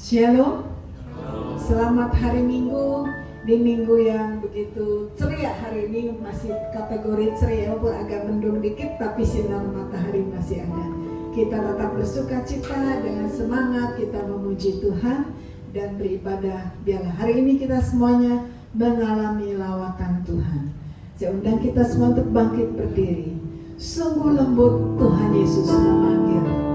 Shalom. Selamat hari Minggu. Di minggu yang begitu ceria hari ini, masih kategori ceria walaupun agak mendung dikit, tapi sinar matahari masih ada. Kita tetap bersuka cita dengan semangat, kita memuji Tuhan dan beribadah. Biarlah hari ini kita semuanya mengalami lawatan Tuhan. Saya undang kita semua untuk bangkit berdiri. Sungguh lembut Tuhan Yesus memanggil.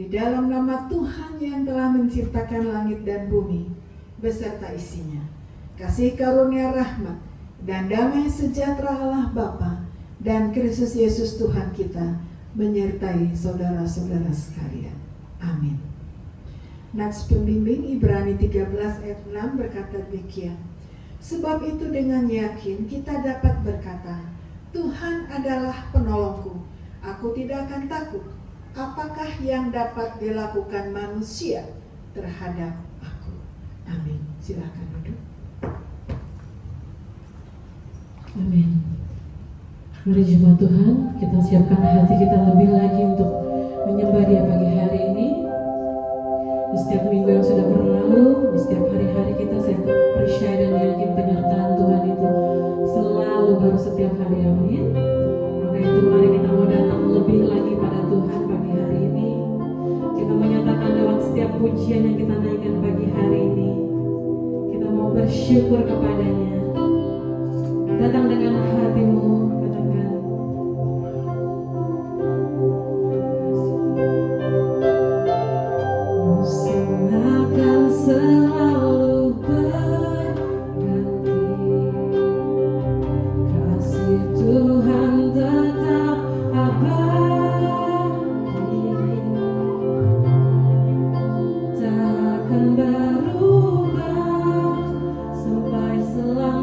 Di dalam nama Tuhan yang telah menciptakan langit dan bumi beserta isinya, kasih karunia rahmat dan damai sejahtera Allah Bapa dan Kristus Yesus Tuhan kita menyertai saudara-saudara sekalian. Amin. Nats pembimbing Ibrani 13 ayat 6 berkata demikian. Sebab itu dengan yakin kita dapat berkata, Tuhan adalah penolongku, aku tidak akan takut. Apakah yang dapat dilakukan manusia terhadap aku? Amin. Silakan duduk. Amin. Mari jemaat Tuhan, kita siapkan hati kita lebih lagi untuk menyembah Dia pagi hari ini. Di setiap minggu yang sudah berlalu, di setiap hari-hari kita, saya percaya dan yakin penyertaan Tuhan itu selalu baru setiap hari. Amin. Maka itu mari kita mau datang lebih lagi pada Tuhan pagi hari ini. Kita menyatakan lewat setiap pujian yang kita naikkan pagi hari ini, kita mau bersyukur kepadanya. Datang dengan hatimu, katakan, musuh akan selalu berganti, kasih Tuhan tetap abadi, takkan berubah sampai selamanya.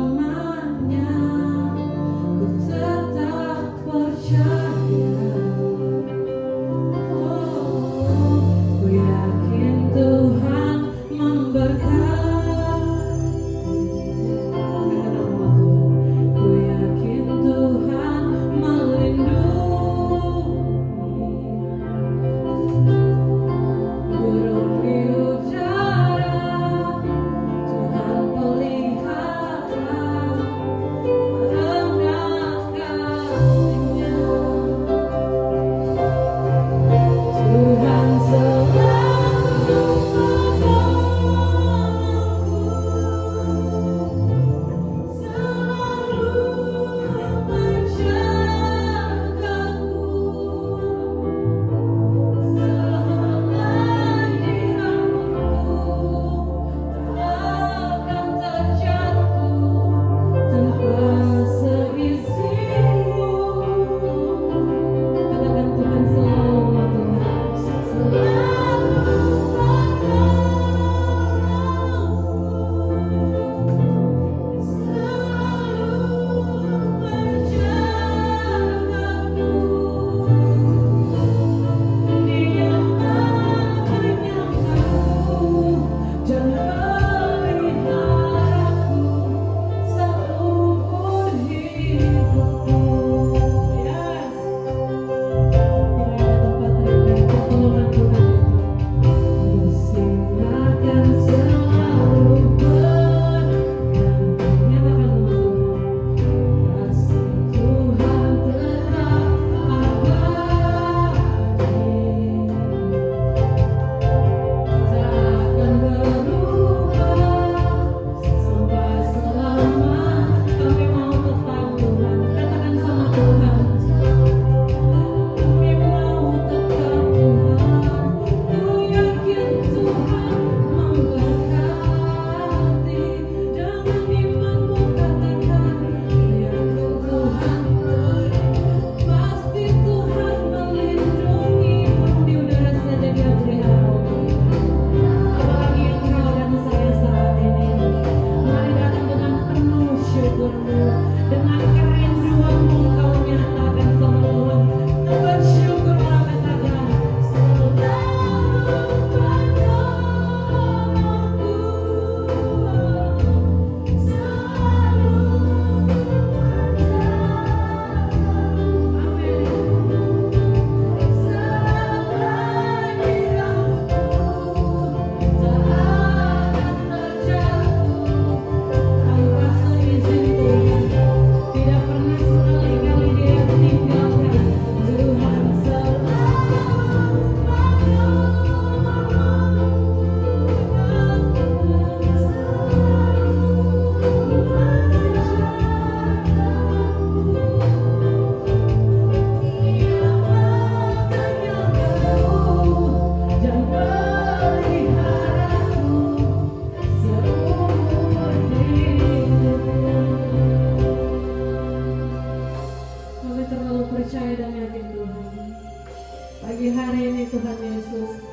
Pagi hari ini Tuhan Yesus,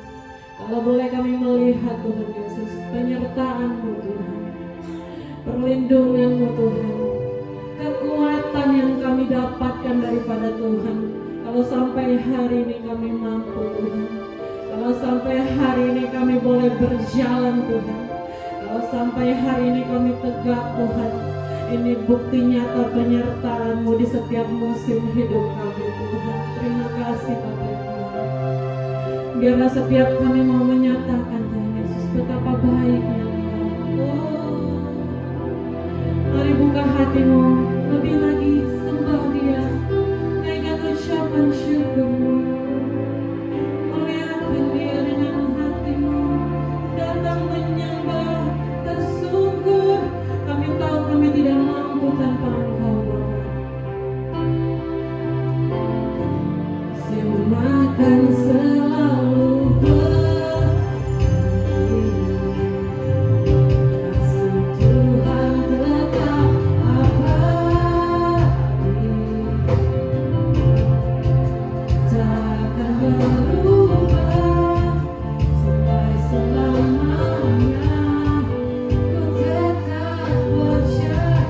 kalau boleh kami melihat Tuhan Yesus, penyertaan-Mu Tuhan, perlindungan-Mu Tuhan, kekuatan yang kami dapatkan daripada Tuhan. Kalau sampai hari ini kami mampu Tuhan, kalau sampai hari ini kami boleh berjalan Tuhan, kalau sampai hari ini kami tegak Tuhan, ini bukti nyata penyertaan-Mu di setiap musim hidup kami Tuhan. Terima kasih Bapa yang baik. Biarlah setiap kami mau menyatakan Tuhan Yesus betapa baiknya Engkau. Oh, mari buka hatimu, lebih lagi sembah Dia, naikkan ucapan syukurmu, muliakan Dia dengan hatimu, datang menyembah, bersyukur. Kami tahu kami tidak mampu tanpa Engkau Bapa. Silakan selalu berdiri, kasih Tuhan tetap abadi, takkan berubah sampai selamanya. Ku tetap percaya,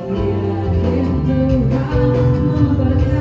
biarkan Tuhan memberkati.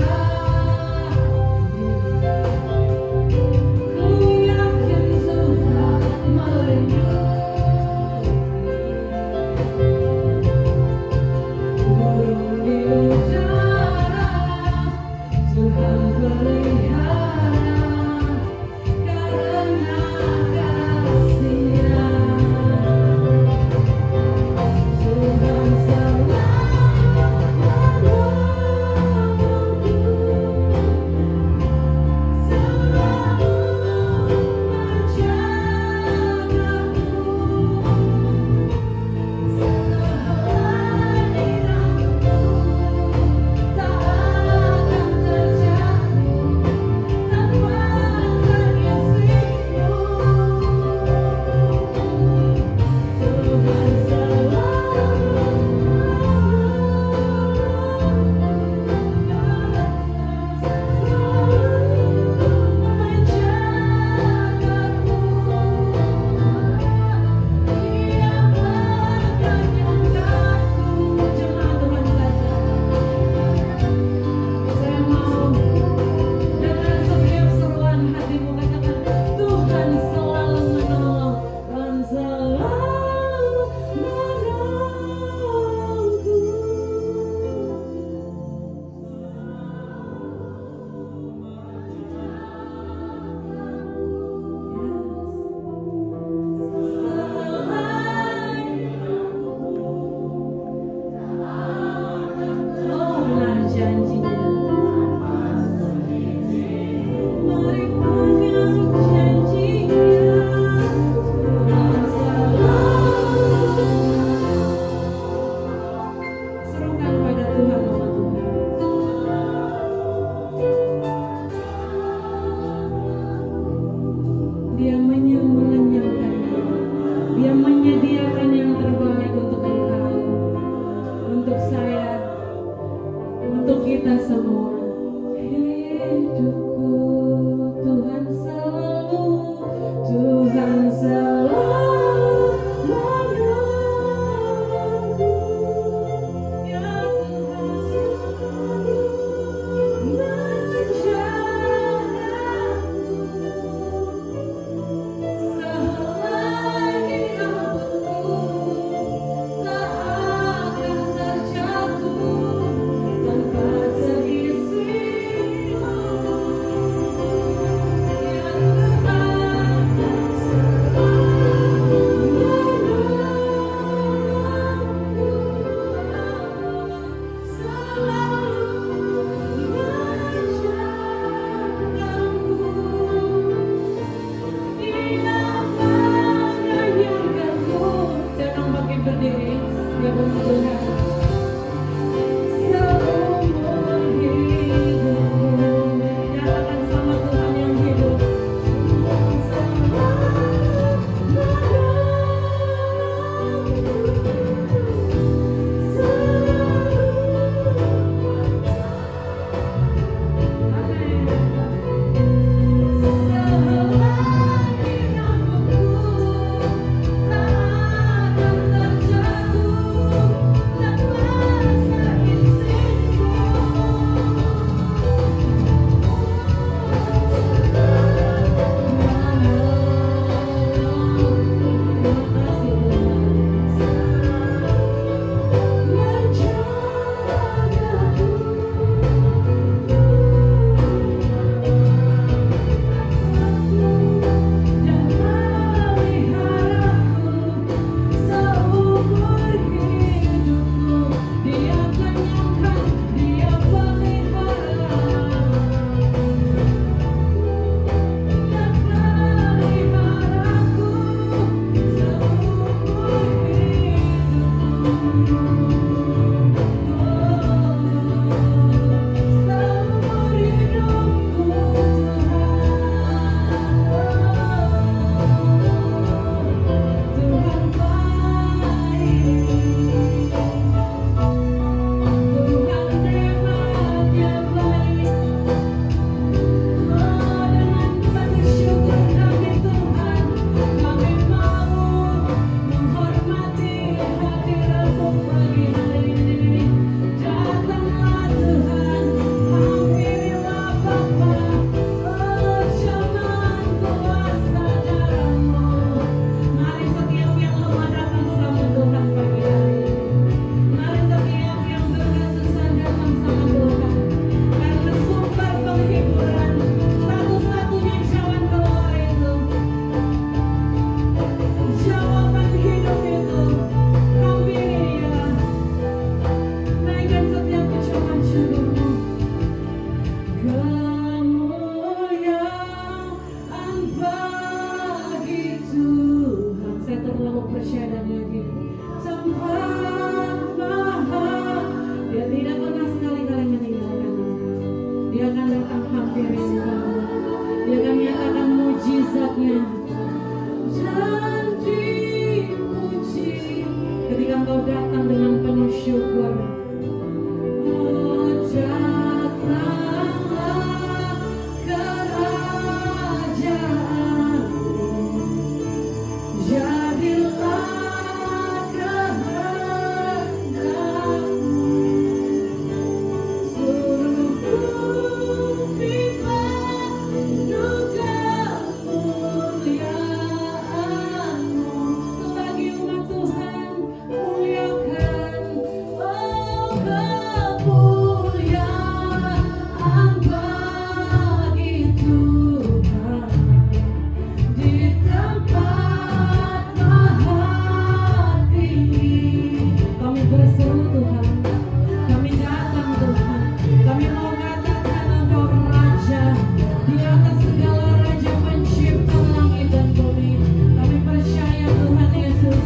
Dia akan datang hampiri engkau. Dia akan nyatakan mujizatnya. Dan dipuji ketika engkau datang dengan penuh syukur. Oh, datanglah kerajaanmu, jadilah kehendakmu, seluruh bumi penuh kemuliaan-Mu. Bagi umat Tuhan, muliakan, oh kemuliaan bagi Tuhan di tempat maha tinggi. Kami berseru Tuhan, kami datang Tuhan, kami mau katakan Engkau Raja di atas segala raja pencipta langit dan bumi. Kami percaya Tuhan Yesus.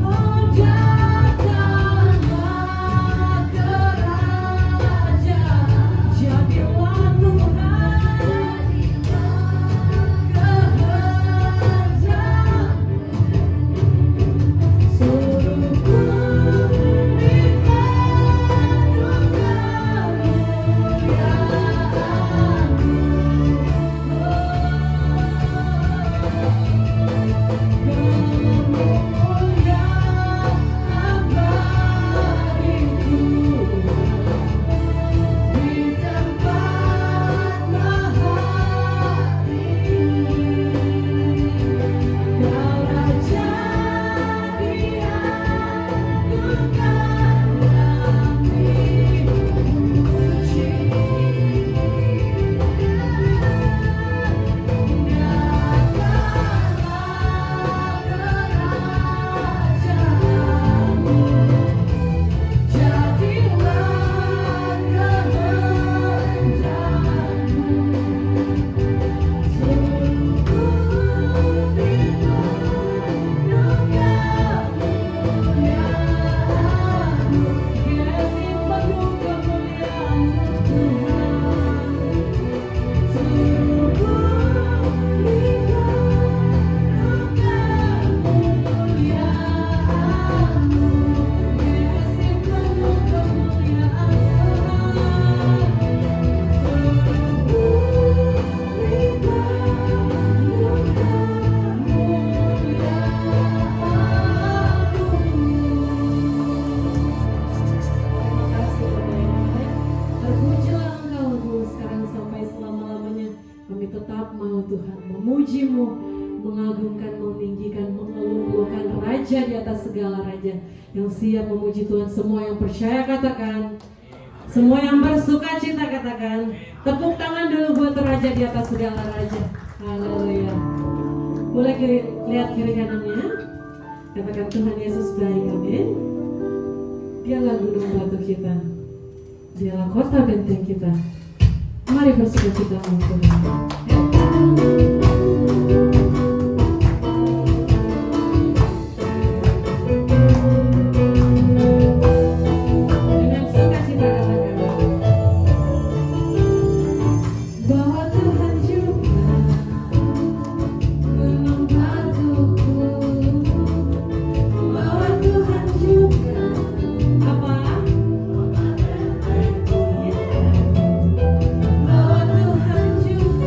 Oh, datanglah kerajaan, jadilah Tuhan kehendak, seluruh bumi penuh kemuliaan bagi Tuhan di tempat maha tinggi. Kau Raja di agung kami puji. Terpujilah Engkau dulu sekarang sampai selama-lamanya. Kami tetap mau Tuhan memuji-Mu, mengagungkan, meninggikan, mengeluhkan Raja di atas segala raja yang siap memuji Tuhan. Semua yang percaya katakan, semua yang bersuka cita katakan, tepuk tangan dulu buat Raja di atas segala raja. Haleluya. Boleh lihat kiri kanannya, katakan Tuhan Yesus baik, amin. Dialah gunung batu kita, dialah kota benteng kita. Mari bersuka cita untuk Tuhan. Dengan sukacita katakan, bahwa Tuhan juga gunung batuku, bahwa Tuhan juga apa? Bahwa Tuhan juga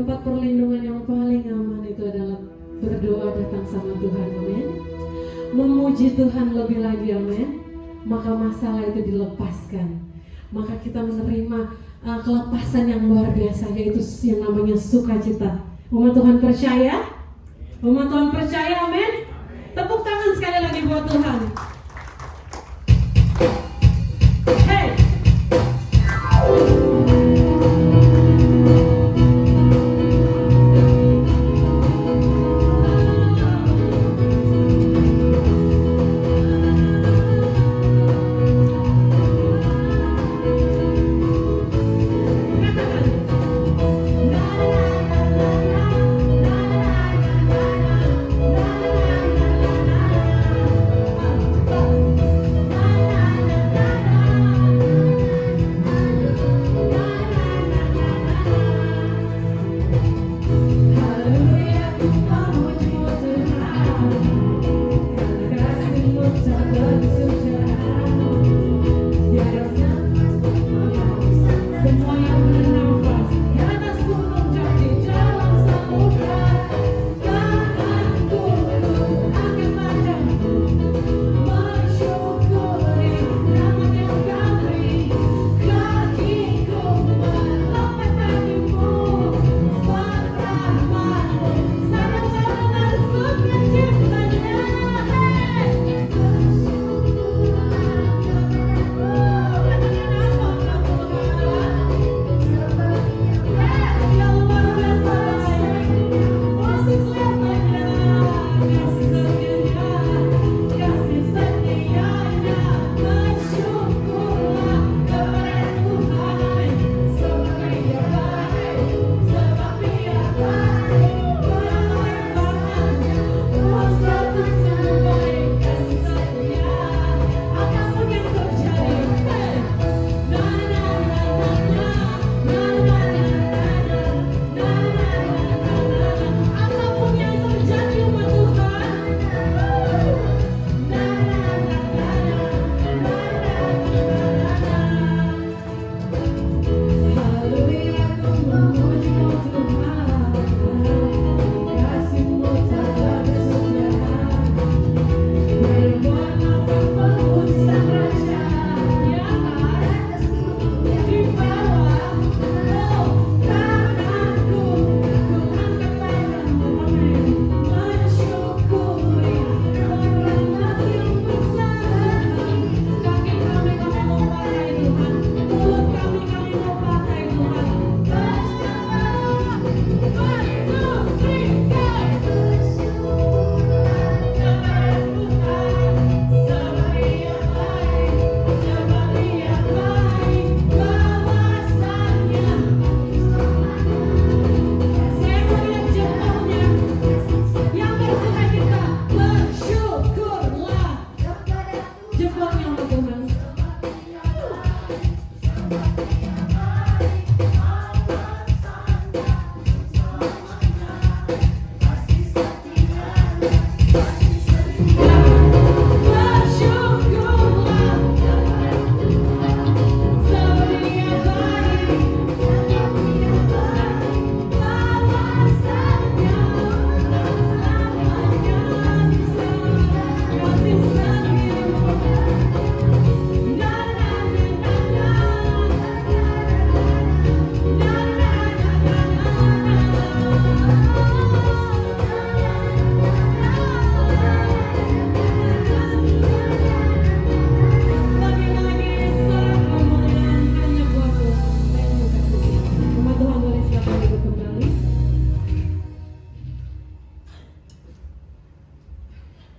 Tempat perlindungan yang paling aman itu adalah berdoa datang sama Tuhan, amin. Memuji Tuhan lebih lagi, amin. Maka masalah itu dilepaskan. Maka kita menerima kelepasan yang luar biasa, yaitu yang namanya sukacita. Umat Tuhan percaya? Umat Tuhan percaya, amin. Tepuk tangan sekali lagi buat Tuhan. Hey!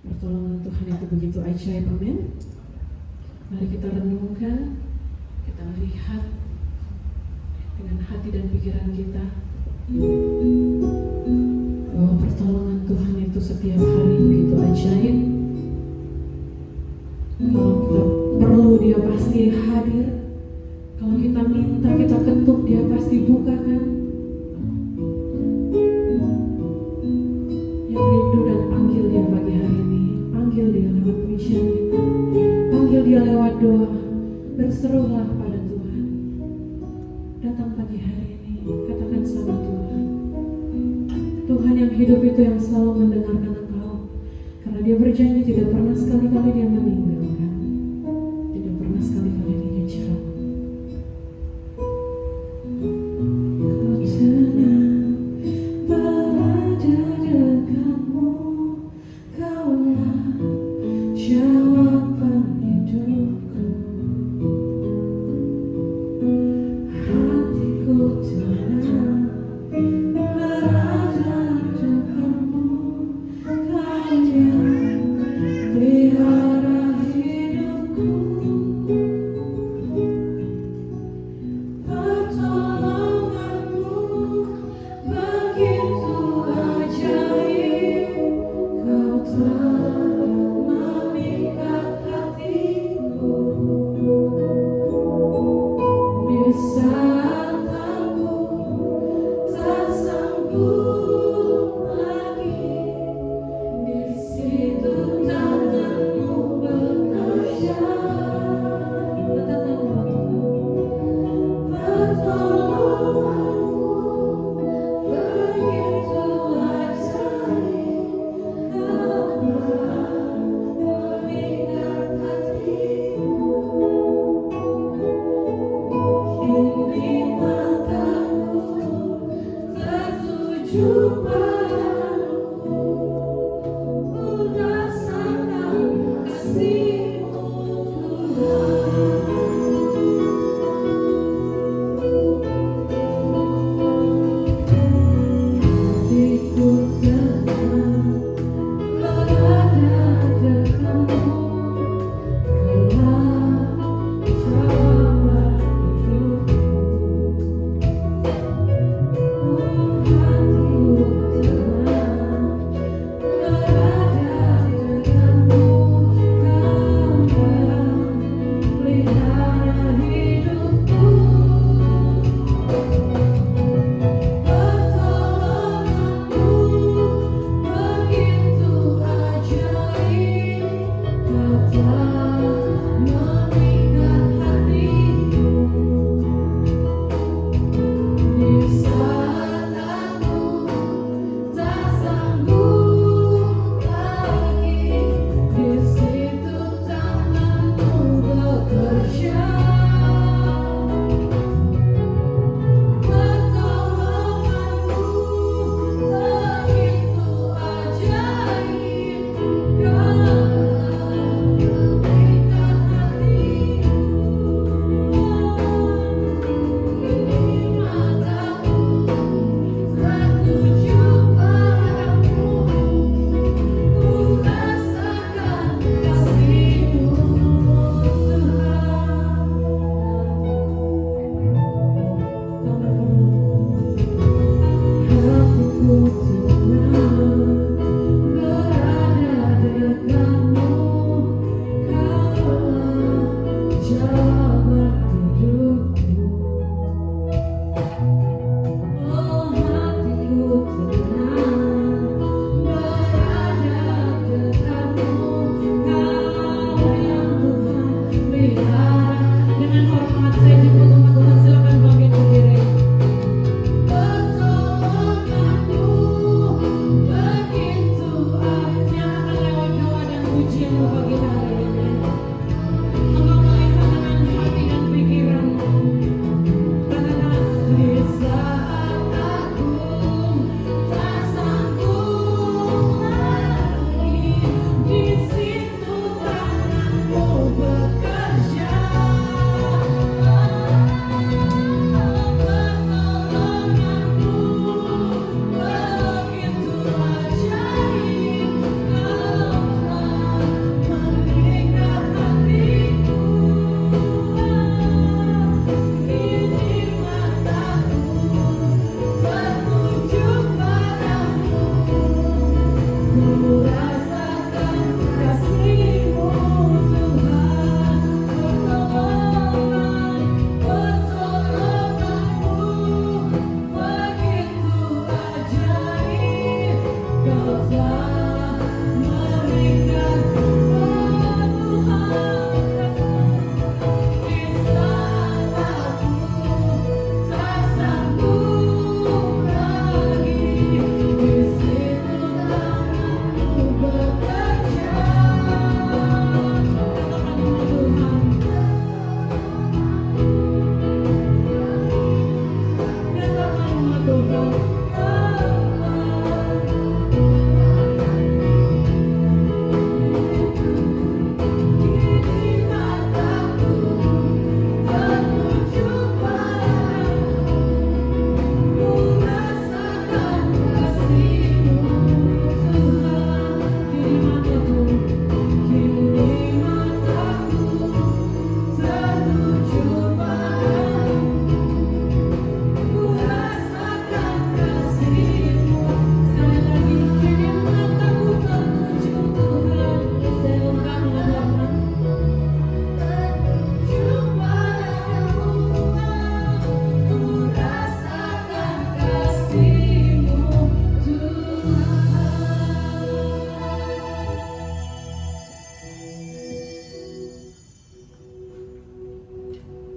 Pertolongan Tuhan itu begitu ajaib, amin. Mari kita renungkan, kita lihat dengan hati dan pikiran kita bahwa pertolongan Tuhan itu setiap hari begitu ajaib. Kalau kita perlu, Dia pasti hadir. Kalau kita minta, kita ketuk, Dia pasti bukakan. Yang rindu dan panggil Dia pagi hari ini, panggil Dia lewat pujian kita, panggil Dia lewat doa. Berserulah pada Tuhan. Datang pagi hari ini, katakan sama Tuhan, hidup itu yang selalu mendengarkan Engkau. Karena Dia berjanji tidak pernah sekali-kali Dia meninggalkan, tidak pernah sekali-kali Dia kecewa. Ku tenang berada dekatmu, Kaulah jawaban hidupku. Hatiku tenang berada dekatmu, Kau yang pelihara hidupku. Pertolonganmu begitu ajaib, Kau telah memikat hatiku. Di saat aku tak sanggup lagi, di situ tanganmu bekerja. Pertolonganmu begitu ajaib, Kau telah memikat hatiku. Kini mataku tertuju padamu, ku rasakan kasih-Mu Tuhan. Hatiku tenang berada dekatmu, Kaulah jawaban hidupku. Hatiku tenang berada dekatmu, Kau yang pelihara hidupku. Pertolonganmu begitu ajaib, Kau telah memikat hatiku. Di saat aku tak sanggup lagi, di situ tanganmu bekerja.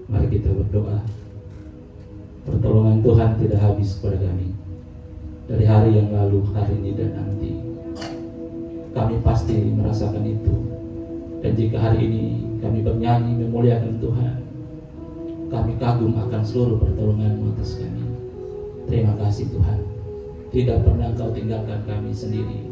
Mari kita berdoa. Pertolongan Tuhan tidak habis kepada kami dari hari yang lalu, hari ini, dan nanti. Kami pasti merasakan itu. Dan jika hari ini kami bernyanyi memuliakan Tuhan, kami kagum akan seluruh pertolongan-Mu atas kami. Terima kasih Tuhan. Tidak pernah Engkau tinggalkan kami sendiri.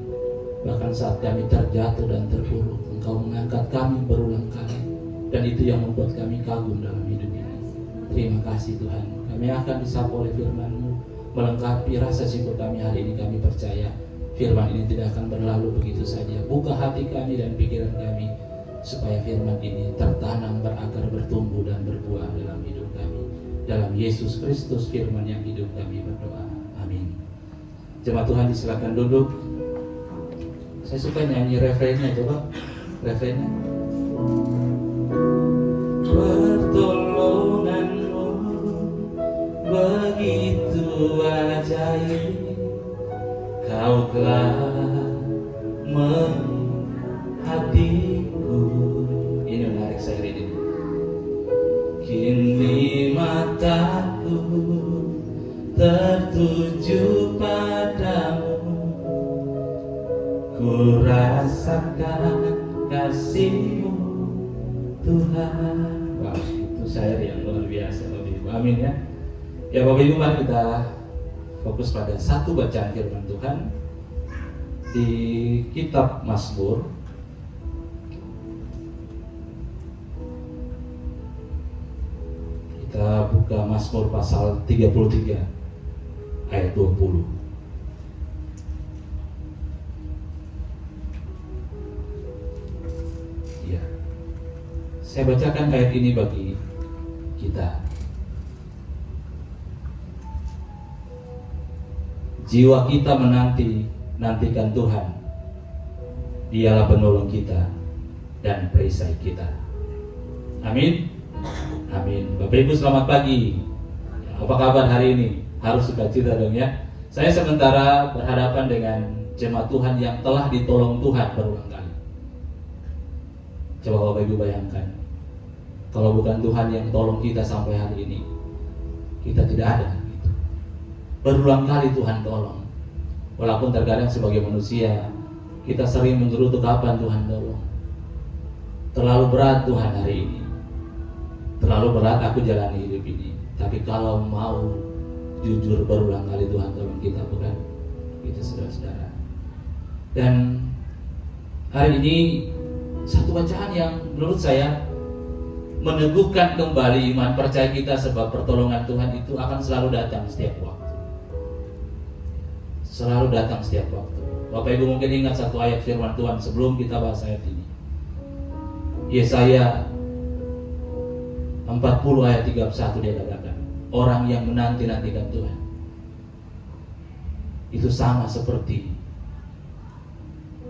Bahkan saat kami terjatuh dan terpuruk, Engkau mengangkat kami berulang kali. Dan itu yang membuat kami kagum dalam hidup ini. Terima kasih Tuhan. Kami akan disapa oleh firman-Mu, melengkapi rasa syukur kami hari ini. Kami percaya firman ini tidak akan berlalu begitu saja. Buka hati kami dan pikiran kami, supaya firman ini tertanam, berakar, bertumbuh, dan berbuah dalam hidup kami. Dalam Yesus Kristus firman yang hidup kami berdoa. Amin. Jemaat Tuhan disilakan duduk. Saya suka nyanyi refrennya, coba refrennya. Pertolongan-Mu begitu ajaib, Kau telah menghatiku. Ini menarik saya ini. Kini mataku tertuju padamu, ku rasakan kasih-Mu Tuhan. Wah, itu syair yang luar biasa Bapak Ibu. Amin ya. Ya Bapak Ibu, mari kita fokus pada satu bacaan firman Tuhan di kitab Mazmur. Kita buka Mazmur pasal 33 ayat 20. Ya. Saya bacakan ayat ini bagi kita. Jiwa kita nantikan Tuhan. Dialah penolong kita dan perisai kita. Amin. Amin. Bapak Ibu selamat pagi. Apa kabar hari ini? Harus sukacita dong ya. Saya sementara berhadapan dengan jemaat Tuhan yang telah ditolong Tuhan berulang kali. Coba Bapak Ibu bayangkan, kalau bukan Tuhan yang tolong kita sampai hari ini, kita tidak ada. Berulang kali Tuhan tolong. Walaupun terkadang sebagai manusia kita sering menggerutu kapan Tuhan tolong. Terlalu berat Tuhan hari ini. Terlalu berat aku jalani hidup ini. Tapi kalau mau jujur, berulang kali Tuhan tolong kita, bukan? Itu saudara-saudara. Dan hari ini satu bacaan yang menurut saya meneguhkan kembali iman percaya kita, sebab pertolongan Tuhan itu akan selalu datang setiap waktu. Selalu datang setiap waktu. Bapak Ibu mungkin ingat satu ayat firman Tuhan sebelum kita bahas ayat ini. Yesaya 40 ayat 31 dia katakan, orang yang menanti-nantikan Tuhan itu sama seperti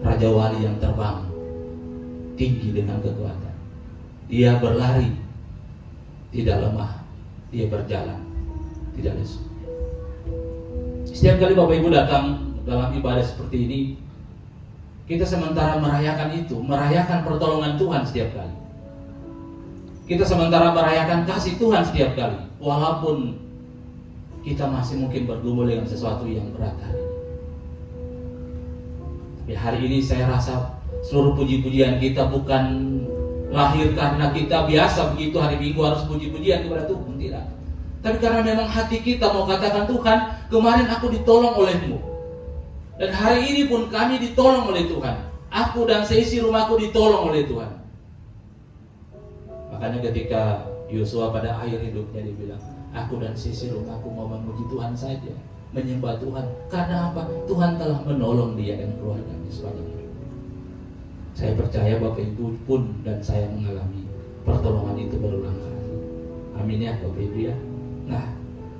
Raja Wali yang terbang tinggi dengan kekuatan. Dia berlari tidak lemah, dia berjalan tidak lesu. Setiap kali Bapak Ibu datang dalam ibadah seperti ini, kita sementara merayakan itu, merayakan pertolongan Tuhan setiap kali. Kita sementara merayakan kasih Tuhan setiap kali, walaupun kita masih mungkin bergumul dengan sesuatu yang berat hari ini. Tapi hari ini saya rasa seluruh puji-pujian kita bukan lahir karena kita biasa begitu hari Minggu harus puji-pujian kepada Tuhan, tidak. Tapi karena memang hati kita mau katakan, Tuhan, kemarin aku ditolong oleh-Mu, dan hari ini pun kami ditolong oleh Tuhan. Aku dan seisi rumahku ditolong oleh Tuhan. Makanya ketika Yosua pada akhir hidupnya dia bilang, aku dan seisi rumahku mau memuji Tuhan saja, menyembah Tuhan. Karena apa? Tuhan telah menolong dia dan keluarganya sepanjang hidup. Saya percaya Bapak Ibu pun dan saya mengalami pertolongan itu berulang kali. Amin ya Bapak Ibu ya. Nah,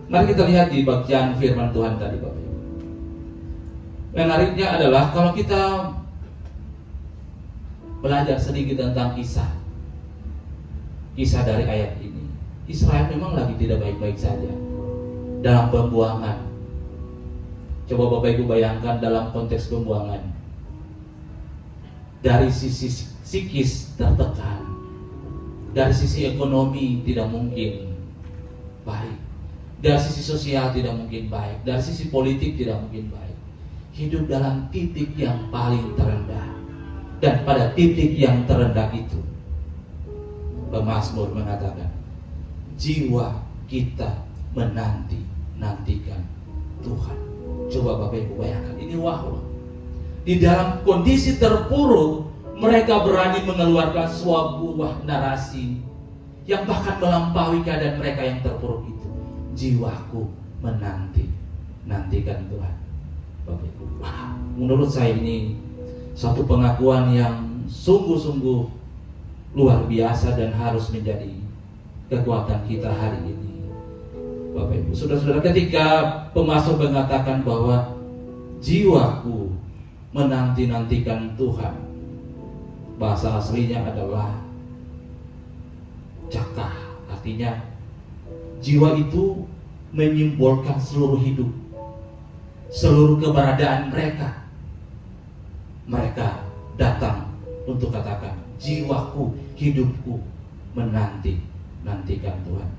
mari kita lihat di bagian firman Tuhan tadi Bapak Ibu. Menariknya adalah kalau kita belajar sedikit tentang kisah dari ayat ini, Israel memang lagi tidak baik-baik saja dalam pembuangan. Coba Bapak Ibu bayangkan dalam konteks pembuangan, dari sisi psikis tertekan, Dari sisi ekonomi tidak mungkin baik, dari sisi sosial tidak mungkin baik, dari sisi politik tidak mungkin baik. Hidup dalam titik yang paling terendah. Dan pada titik yang terendah itu, pemazmur mengatakan, jiwa kita menantikan Tuhan. Coba Bapak Ibu bayangkan, ini wahyu. Di dalam kondisi terpuruk, mereka berani mengeluarkan sebuah narasi yang bahkan melampaui keadaan mereka yang terpuruk itu. Jiwaku menantikan Tuhan. Bapak Ibu, menurut saya ini satu pengakuan yang sungguh-sungguh luar biasa dan harus menjadi kekuatan kita hari ini. Bapak Ibu, saudara-saudara, ketika pemazmur mengatakan bahwa jiwaku menantikan Tuhan, bahasa aslinya adalah cakah, artinya jiwa itu menyimbolkan seluruh hidup, seluruh keberadaan mereka. Mereka datang untuk katakan, jiwaku, hidupku menantikan Tuhan.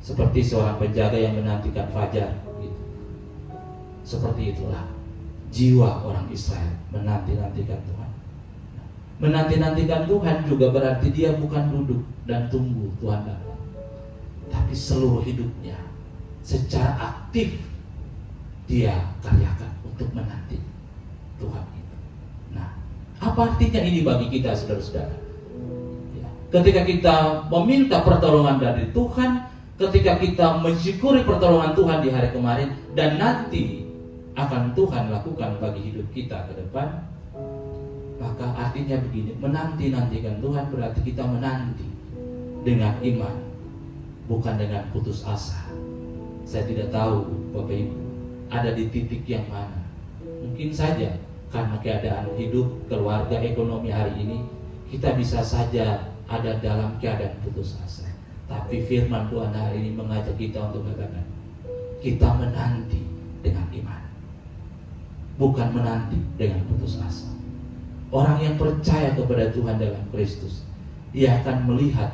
Seperti seorang penjaga yang menantikan fajar gitu. Seperti itulah jiwa orang Israel menantikan Tuhan. Menantikan Tuhan juga berarti dia bukan duduk dan tunggu Tuhan datang, tapi seluruh hidupnya secara aktif dia karyakan untuk menanti Tuhan itu. Nah, apa artinya ini bagi kita, saudara-saudara? Ya, ketika kita meminta pertolongan dari Tuhan, ketika kita mensyukuri pertolongan Tuhan di hari kemarin, dan nanti akan Tuhan lakukan bagi hidup kita ke depan, maka artinya begini, menantikan Tuhan berarti kita menanti dengan iman, bukan dengan putus asa. Saya tidak tahu Bapak Ibu ada di titik yang mana. Mungkin saja karena keadaan hidup, keluarga, ekonomi hari ini, kita bisa saja ada dalam keadaan putus asa. Tapi firman Tuhan hari ini mengajak kita untuk katakan, kita menanti dengan iman, bukan menanti dengan putus asa. Orang yang percaya kepada Tuhan dalam Kristus, dia akan melihat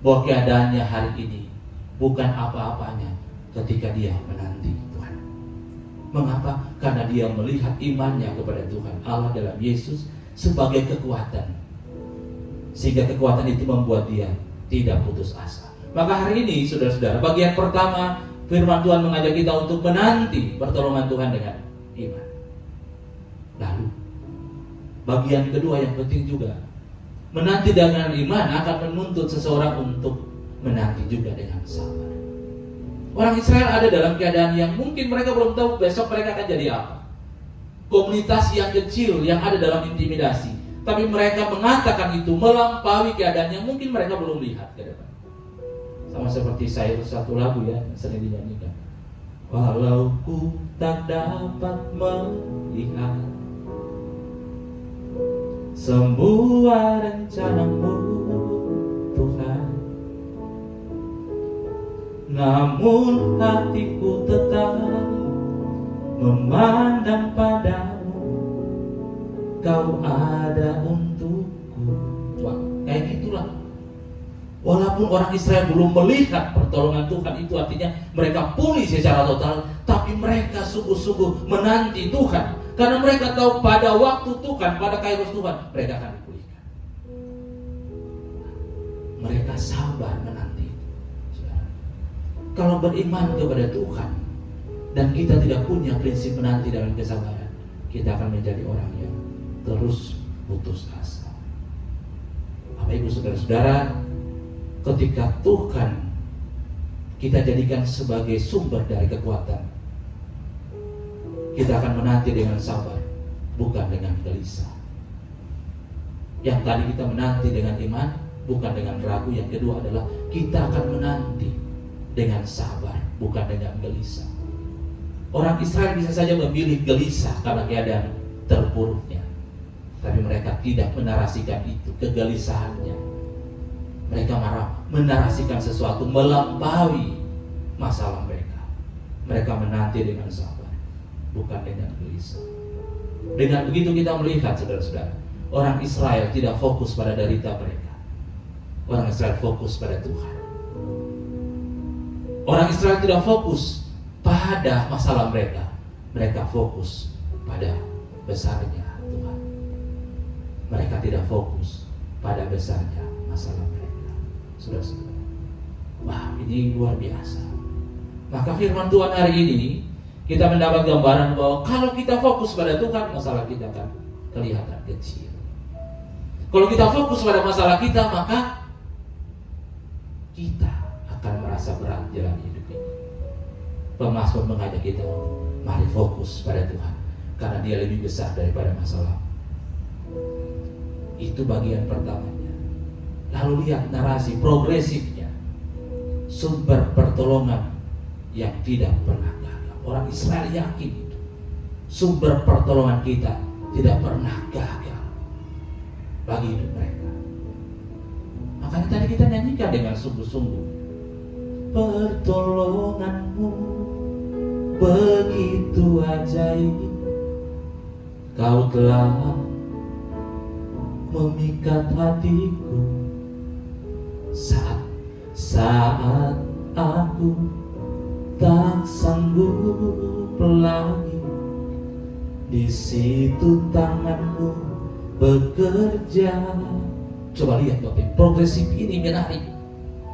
bahwa keadaannya hari ini bukan apa-apanya ketika dia menanti Tuhan. Mengapa? Karena dia melihat imannya kepada Tuhan Allah dalam Yesus sebagai kekuatan, sehingga kekuatan itu membuat dia tidak putus asa. Maka hari ini, saudara-saudara, bagian pertama firman Tuhan mengajak kita untuk menanti pertolongan Tuhan dengan iman. Lalu bagian kedua yang penting juga, menanti dengan iman akan menuntut seseorang untuk menanti juga dengan sabar. Orang Israel ada dalam keadaan yang mungkin mereka belum tahu besok mereka akan jadi apa. Komunitas yang kecil yang ada dalam intimidasi, tapi mereka mengatakan itu melampaui keadaan yang mungkin mereka belum lihat ke depan. Sama seperti saya satu lagu ya sering dinyanyikan. Walau ku tak dapat melihat semua rencanamu Tuhan, namun hatiku tetap memandang padamu, Kau ada untukku. Wah, kayak gitulah. Walaupun orang Israel belum melihat pertolongan Tuhan, itu artinya mereka pulih secara total, tapi mereka sungguh-sungguh menanti Tuhan. Karena mereka tahu pada waktu Tuhan, pada kairos Tuhan, mereka akan dipulihkan. Mereka sabar menanti. Kalau beriman kepada Tuhan dan kita tidak punya prinsip menanti dalam kesabaran, kita akan menjadi orang yang terus putus asa. Bapak Ibu saudara-saudara, ketika Tuhan kita jadikan sebagai sumber dari kekuatan, kita akan menanti dengan sabar, bukan dengan gelisah. Yang tadi kita menanti dengan iman, bukan dengan ragu. Yang kedua adalah kita akan menanti dengan sabar, bukan dengan gelisah. Orang Israel bisa saja memilih gelisah karena keadaan terpuruknya, tapi mereka tidak menarasikan itu, kegelisahannya. Mereka marah, menarasikan sesuatu melampaui masalah mereka. Mereka menanti dengan sabar, bukan dengan gelisah. Dengan begitu kita melihat, saudara-saudara, orang Israel tidak fokus pada derita mereka, Orang Israel fokus pada Tuhan. Orang Israel tidak fokus pada masalah mereka. Mereka fokus pada besarnya Tuhan. Mereka tidak fokus pada besarnya masalah mereka. Saudara-saudara, wah, ini luar biasa. Maka firman Tuhan hari ini kita mendapat gambaran bahwa kalau kita fokus pada Tuhan, masalah kita akan kelihatan kecil. Kalau kita fokus pada masalah kita, maka kita akan merasa berat jalan hidup ini. Pemazmur mengajak kita, mari fokus pada Tuhan, karena Dia lebih besar daripada masalah. Itu bagian pertamanya. Lalu lihat narasi progresifnya, sumber pertolongan yang tidak pernah gagal. Orang Israel yakin itu, sumber pertolongan kita tidak pernah gagal bagi hidup mereka. Makanya tadi kita nyanyikan dengan sungguh-sungguh, pertolonganmu begitu ajaib, kau telah memikat hatiku saat aku tak sanggup lagi. Di situ tanganmu bekerja. Coba lihat Bapak, progresif ini menarik.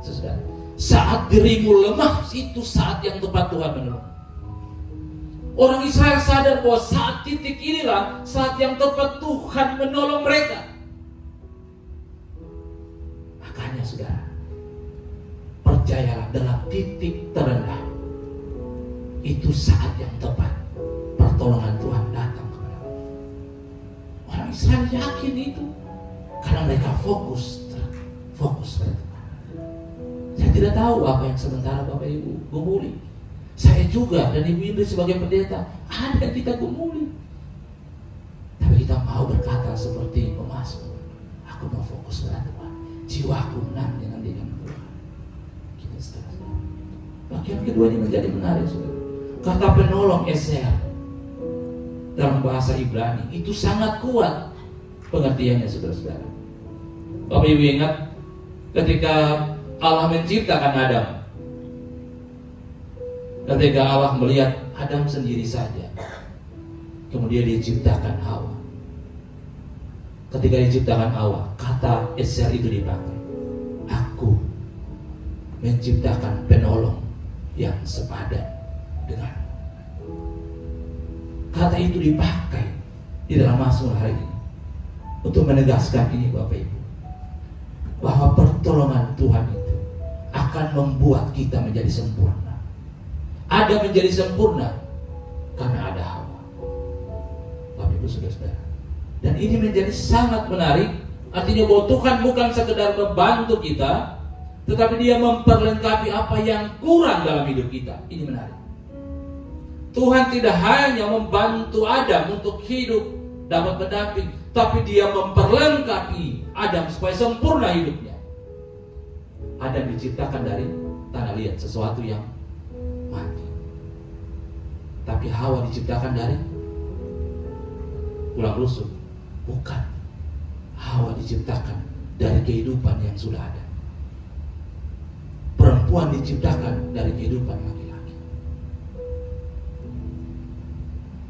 Saudara, saat dirimu lemah, itu saat yang tepat Tuhan menolong. Orang Israel sadar bahwa saat titik inilah saat yang tepat Tuhan menolong mereka. Makanya saudara, percayalah, dalam titik terendah itu saat yang tepat pertolongan Tuhan datang kepada kita. Orang Israel yakin itu karena mereka fokus pada Tuhan. Saya tidak tahu apa yang sementara Bapak Ibu gumuli. Saya juga dan Ibu Indri sebagai pendeta ada yang kita gumuli. Tapi kita mau berkata seperti pemazmur, aku mau fokus pada Tuhan. Jiwaku menang dengan Tuhan. Kita sekarang. Bagian kedua ini menjadi menarik, saudara. Kata penolong Eser dalam bahasa Ibrani itu sangat kuat pengertiannya, saudara-saudara. Bapak Ibu ingat ketika Allah menciptakan Adam, ketika Allah melihat Adam sendiri saja, kemudian diciptakan Hawa. Ketika diciptakan Hawa, kata Eser itu dipakai, aku menciptakan penolong yang sepadan dengan. Kata itu dipakai di dalam Mazmur hari ini untuk menegaskan ini Bapak Ibu, bahwa pertolongan Tuhan itu akan membuat kita menjadi sempurna. Ada menjadi sempurna karena ada Hawa. Bapak Ibu saudara-saudara, dan ini menjadi sangat menarik. Artinya bahwa Tuhan bukan sekedar membantu kita, tetapi Dia memperlengkapi apa yang kurang dalam hidup kita. Ini menarik. Tuhan tidak hanya membantu Adam untuk hidup dapat mendamping, tapi Dia memperlengkapi Adam supaya sempurna hidupnya. Adam diciptakan dari tanah liat, sesuatu yang mati. Tapi Hawa diciptakan dari tulang rusuk. Bukan. Hawa diciptakan dari kehidupan yang sudah ada. Perempuan diciptakan dari kehidupan laki-laki.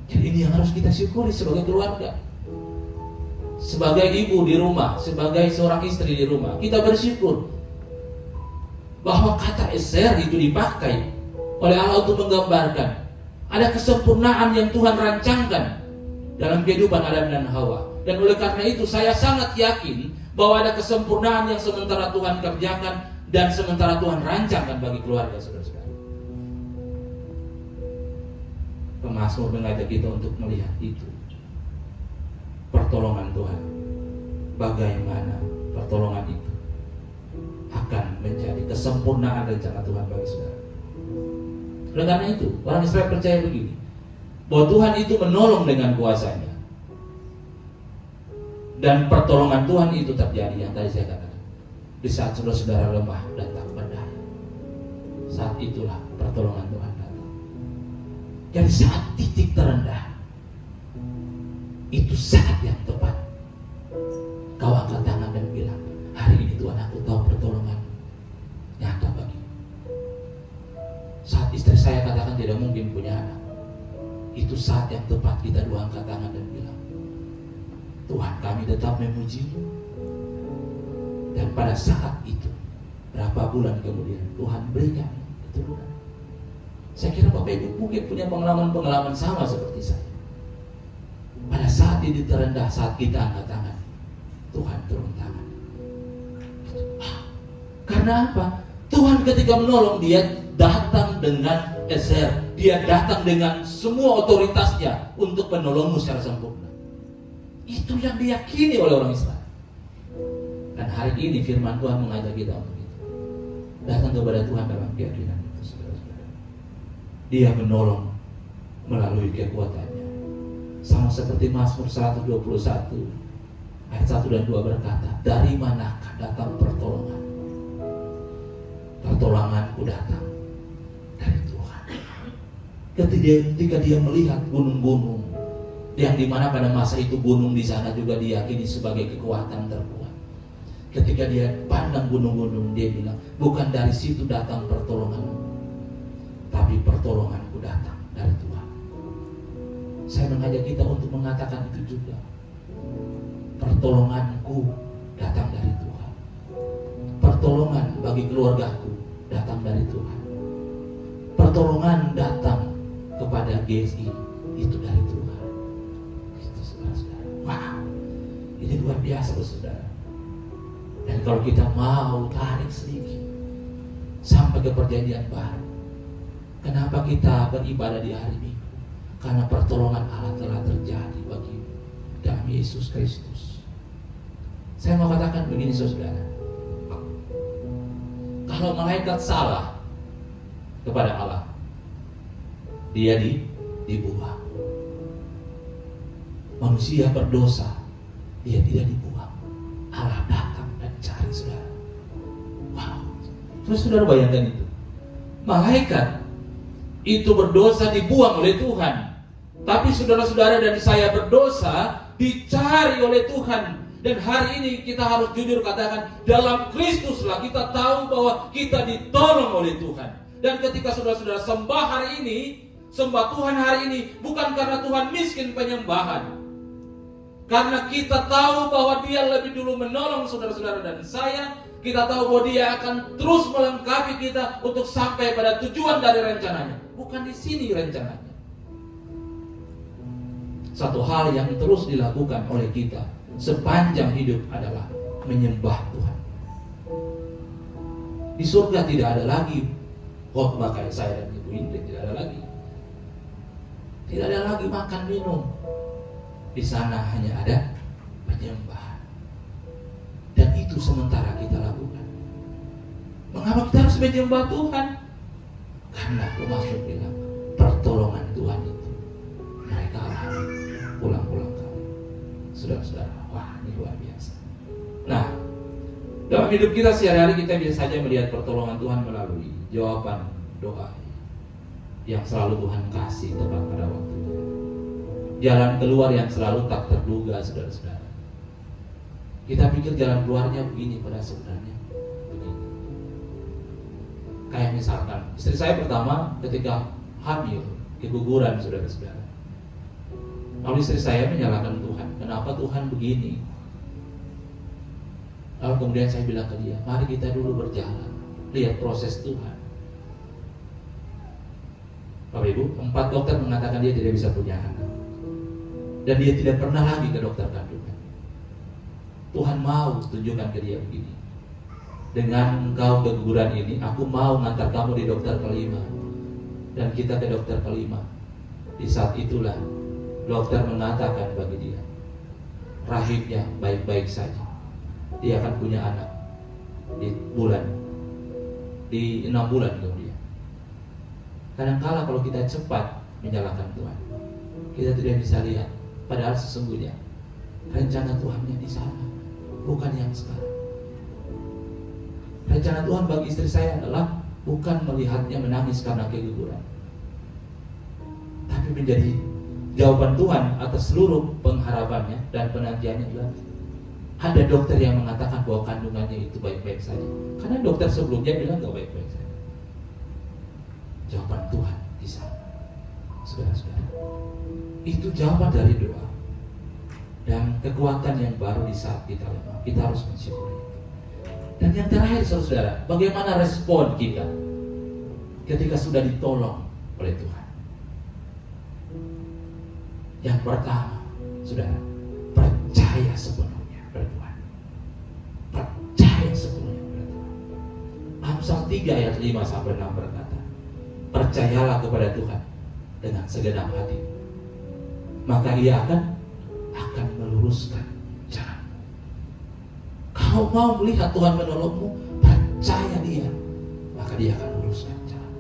Jadi ini yang harus kita syukuri sebagai keluarga, sebagai ibu di rumah, sebagai seorang istri di rumah. Kita bersyukur bahwa kata Eser itu dipakai oleh Allah untuk menggambarkan ada kesempurnaan yang Tuhan rancangkan dalam kehidupan Adam dan Hawa. Dan oleh karena itu saya sangat yakin bahwa ada kesempurnaan yang sementara Tuhan kerjakan dan sementara Tuhan rancangkan bagi keluarga saudara-saudara. Pemazmur mengajak kita untuk melihat itu, pertolongan Tuhan. Bagaimana pertolongan itu akan menjadi kesempurnaan rencana Tuhan bagi saudara. Oleh karena itu, orang Israel percaya begini, bahwa Tuhan itu menolong dengan kuasanya. Dan pertolongan Tuhan itu terjadi yang tadi saya katakan, di saat saudara-saudara lemah dan tak berdaya. Saat itulah pertolongan Tuhan datang. Jadi saat titik terendah, itu saat yang tepat. Kau angkat tangan dan bilang, hari ini Tuhan aku tahu Istri saya katakan tidak mungkin punya anak. Itu saat yang tepat kita dua angkat tangan dan bilang, Tuhan, kami tetap memuji-Mu. Dan pada saat itu, berapa bulan kemudian Tuhan berikan keturunan. Saya kira Bapak Ibu mungkin punya pengalaman-pengalaman sama seperti saya. Pada saat ini terendah, saat kita angkat tangan, Tuhan turun tangan. Karena apa? Tuhan ketika menolong, dia datang dengan eser, dia datang dengan semua otoritasnya untuk menolongmu secara sempurna. Itu yang diyakini oleh orang Israel. Dan hari ini firman Tuhan mengajak kita untuk itu. Datang kepada Tuhan dalam keyakinan itu, saudara-saudara. Dia menolong melalui kekuatannya. Sama seperti Mazmur 121 ayat 1 dan 2 berkata, dari manakah datang pertolongan? Pertolonganku datang dari Tuhan. Ketika dia melihat gunung-gunung, yang dimana pada masa itu gunung di sana juga diyakini sebagai kekuatan terkuat. Ketika dia pandang gunung-gunung, dia bilang, bukan dari situ datang pertolonganmu, tapi pertolonganku datang dari Tuhan. Saya mengajak kita untuk mengatakan itu juga. Pertolonganku datang dari Tuhan. Pertolongan bagi keluargaku datang dari Tuhan. Pertolongan datang kepada GSI itu dari Tuhan. Itu saudara-saudara. Wow, ini luar biasa saudara. Dan kalau kita mau tarik sedikit sampai ke perjanjian baru, kenapa kita beribadah di hari Minggu? Karena pertolongan Allah telah terjadi bagi dalam Yesus Kristus. Saya mau katakan begini saudara, kalau malaikat salah kepada Allah, dia dibuang. Manusia berdosa, dia tidak dibuang. Allah datang dan cari saudara. Wow, terus saudara bayangkan itu. Malaikat itu berdosa dibuang oleh Tuhan. Tapi saudara-saudara dan saya berdosa dicari oleh Tuhan. Dan hari ini kita harus jujur katakan, dalam Kristuslah kita tahu bahwa kita ditolong oleh Tuhan. Dan ketika saudara-saudara sembah hari ini, sembah Tuhan hari ini, bukan karena Tuhan miskin penyembahan. Karena kita tahu bahwa Dia lebih dulu menolong saudara-saudara dan saya. Kita tahu bahwa Dia akan terus melengkapi kita untuk sampai pada tujuan dari rencananya. Bukan di sini rencananya. Satu hal yang terus dilakukan oleh kita sepanjang hidup adalah menyembah Tuhan. Di surga tidak ada lagi khotbah kayak saya dan Ibu Indri, tidak ada lagi. Tidak ada lagi makan minum. Di sana hanya ada penyembahan. Dan itu sementara kita lakukan. Mengapa kita harus menyembah Tuhan? Karena Pemasmur bilang, pertolongan Tuhan itu mereka alami pulang-pulang kali. Saudara-saudara, wah ini luar biasa. Nah, dalam hidup kita sehari-hari kita bisa saja melihat pertolongan Tuhan melalui jawaban doa yang selalu Tuhan kasih tepat pada waktunya. Jalan keluar yang selalu tak terduga, saudara-saudara. Kita pikir jalan keluarnya begini, pada sebenarnya begini. Kayak misalkan istri saya pertama ketika hamil, keguguran, saudara-saudara. Lalu istri saya menyalahkan Tuhan, kenapa Tuhan begini? Lalu kemudian saya bilang ke dia, mari kita dulu berjalan, lihat proses Tuhan. Bapak Ibu, 4 dokter mengatakan dia tidak bisa punya anak. Dan dia tidak pernah lagi ke dokter kandungan. Tuhan mau tunjukkan ke dia begini, dengan engkau keguguran ini, aku mau ngantar kamu di dokter kelima. Dan kita ke dokter kelima. Di saat itulah dokter mengatakan bagi dia, rahimnya baik-baik saja, dia akan punya anak di 6 bulan kemudian. Kadang-kala kalau kita cepat menyalahkan Tuhan, kita tidak bisa lihat, padahal sesungguhnya rencana Tuhannya di sana, bukan yang sekarang. Rencana Tuhan bagi istri saya adalah bukan melihatnya menangis karena keguguran, tapi menjadi jawaban Tuhan atas seluruh pengharapannya dan penantiannya adalah ada dokter yang mengatakan bahwa kandungannya itu baik-baik saja. Karena dokter sebelumnya bilang gak baik-baik saja. Jawaban Tuhan Itu jawaban dari doa dan kekuatan yang baru di saat kita lemah. Kita harus mensyukuri. Dan yang terakhir saudara, bagaimana respon kita ketika sudah ditolong oleh Tuhan? Yang pertama, saudara, percaya sepenuhnya pada Tuhan. Percaya sepenuhnya pada Tuhan. Amsal 3 ayat 5-6 berkata, percayalah kepada Tuhan dengan segenap hati, maka Ia akan meluruskan jalan. Kau mau melihat Tuhan menolongmu, percaya Dia, maka Dia akan luruskan jalan.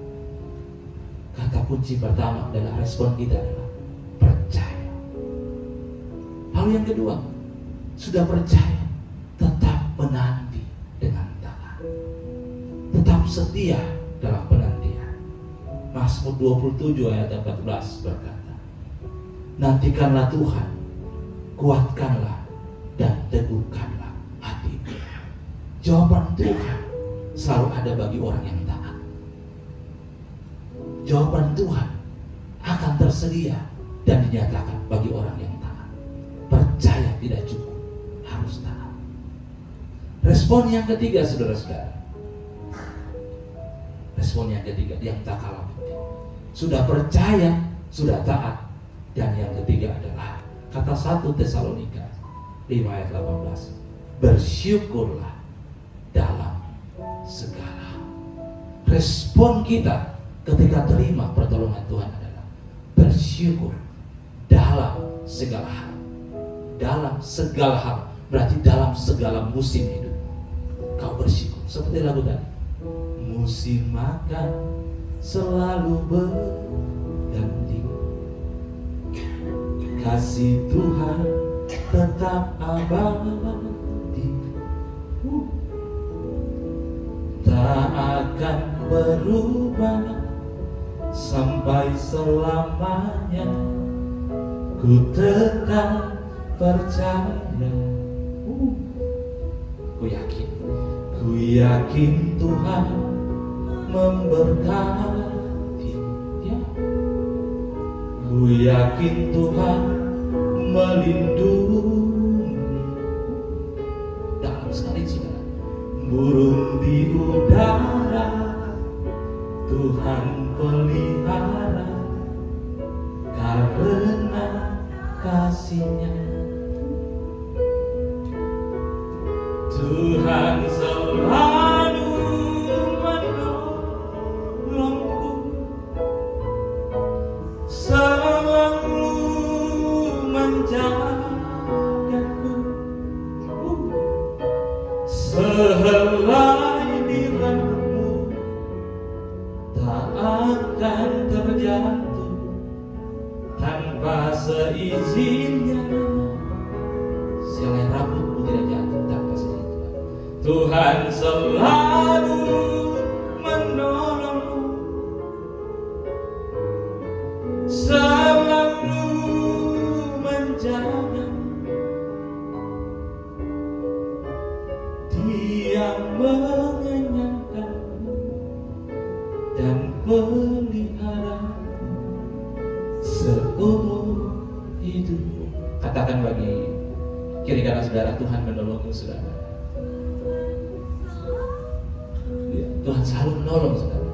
Kata kunci pertama adalah respon kita adalah percaya. Lalu yang kedua, sudah percaya, tetap menanti dengan taat. Tetap setia dalam penantian. Mazmur 27 ayat 14 berkata, nantikanlah Tuhan, kuatkanlah dan teguhkanlah hatimu. Jawaban Tuhan selalu ada bagi orang yang taat. Jawaban Tuhan akan tersedia dan dinyatakan bagi orang yang taat. Percaya tidak cukup, harus taat. Respon yang ketiga, saudara-saudara. Respon yang ketiga yang tak kalah penting. Sudah percaya, sudah taat. Dan yang ketiga adalah kata 1 Tesalonika 5 ayat 18, bersyukurlah dalam segala hal. Respon kita ketika terima pertolongan Tuhan adalah bersyukur dalam segala hal. Dalam segala hal berarti dalam segala musim hidup kau bersyukur. Seperti lagu tadi, musim makan selalu berganti, kasih Tuhan tetap abadi, tak akan berubah sampai selamanya. Ku tetap percaya, ku yakin Tuhan memberkati, ya. Ku yakin Tuhan melindungi. Dalam sekali saudara, burung di udara Tuhan pelihara karena kasih-Nya. Tuhan selalu menolongku, selalu menjagaku, sehelai diramu tak akan terjatuh tanpa seizinnya. Selai rambutmu tidak jatuh tanpa seizin Tuhan. Tuhan selalu menolongmu, selalu menjagamu. Dia mengenyangkanmu dan pelihara seumur hidupmu. Katakan bagi kiri kanan saudara, Tuhan menolongmu saudara. Ya, Tuhan selalu menolong saudara.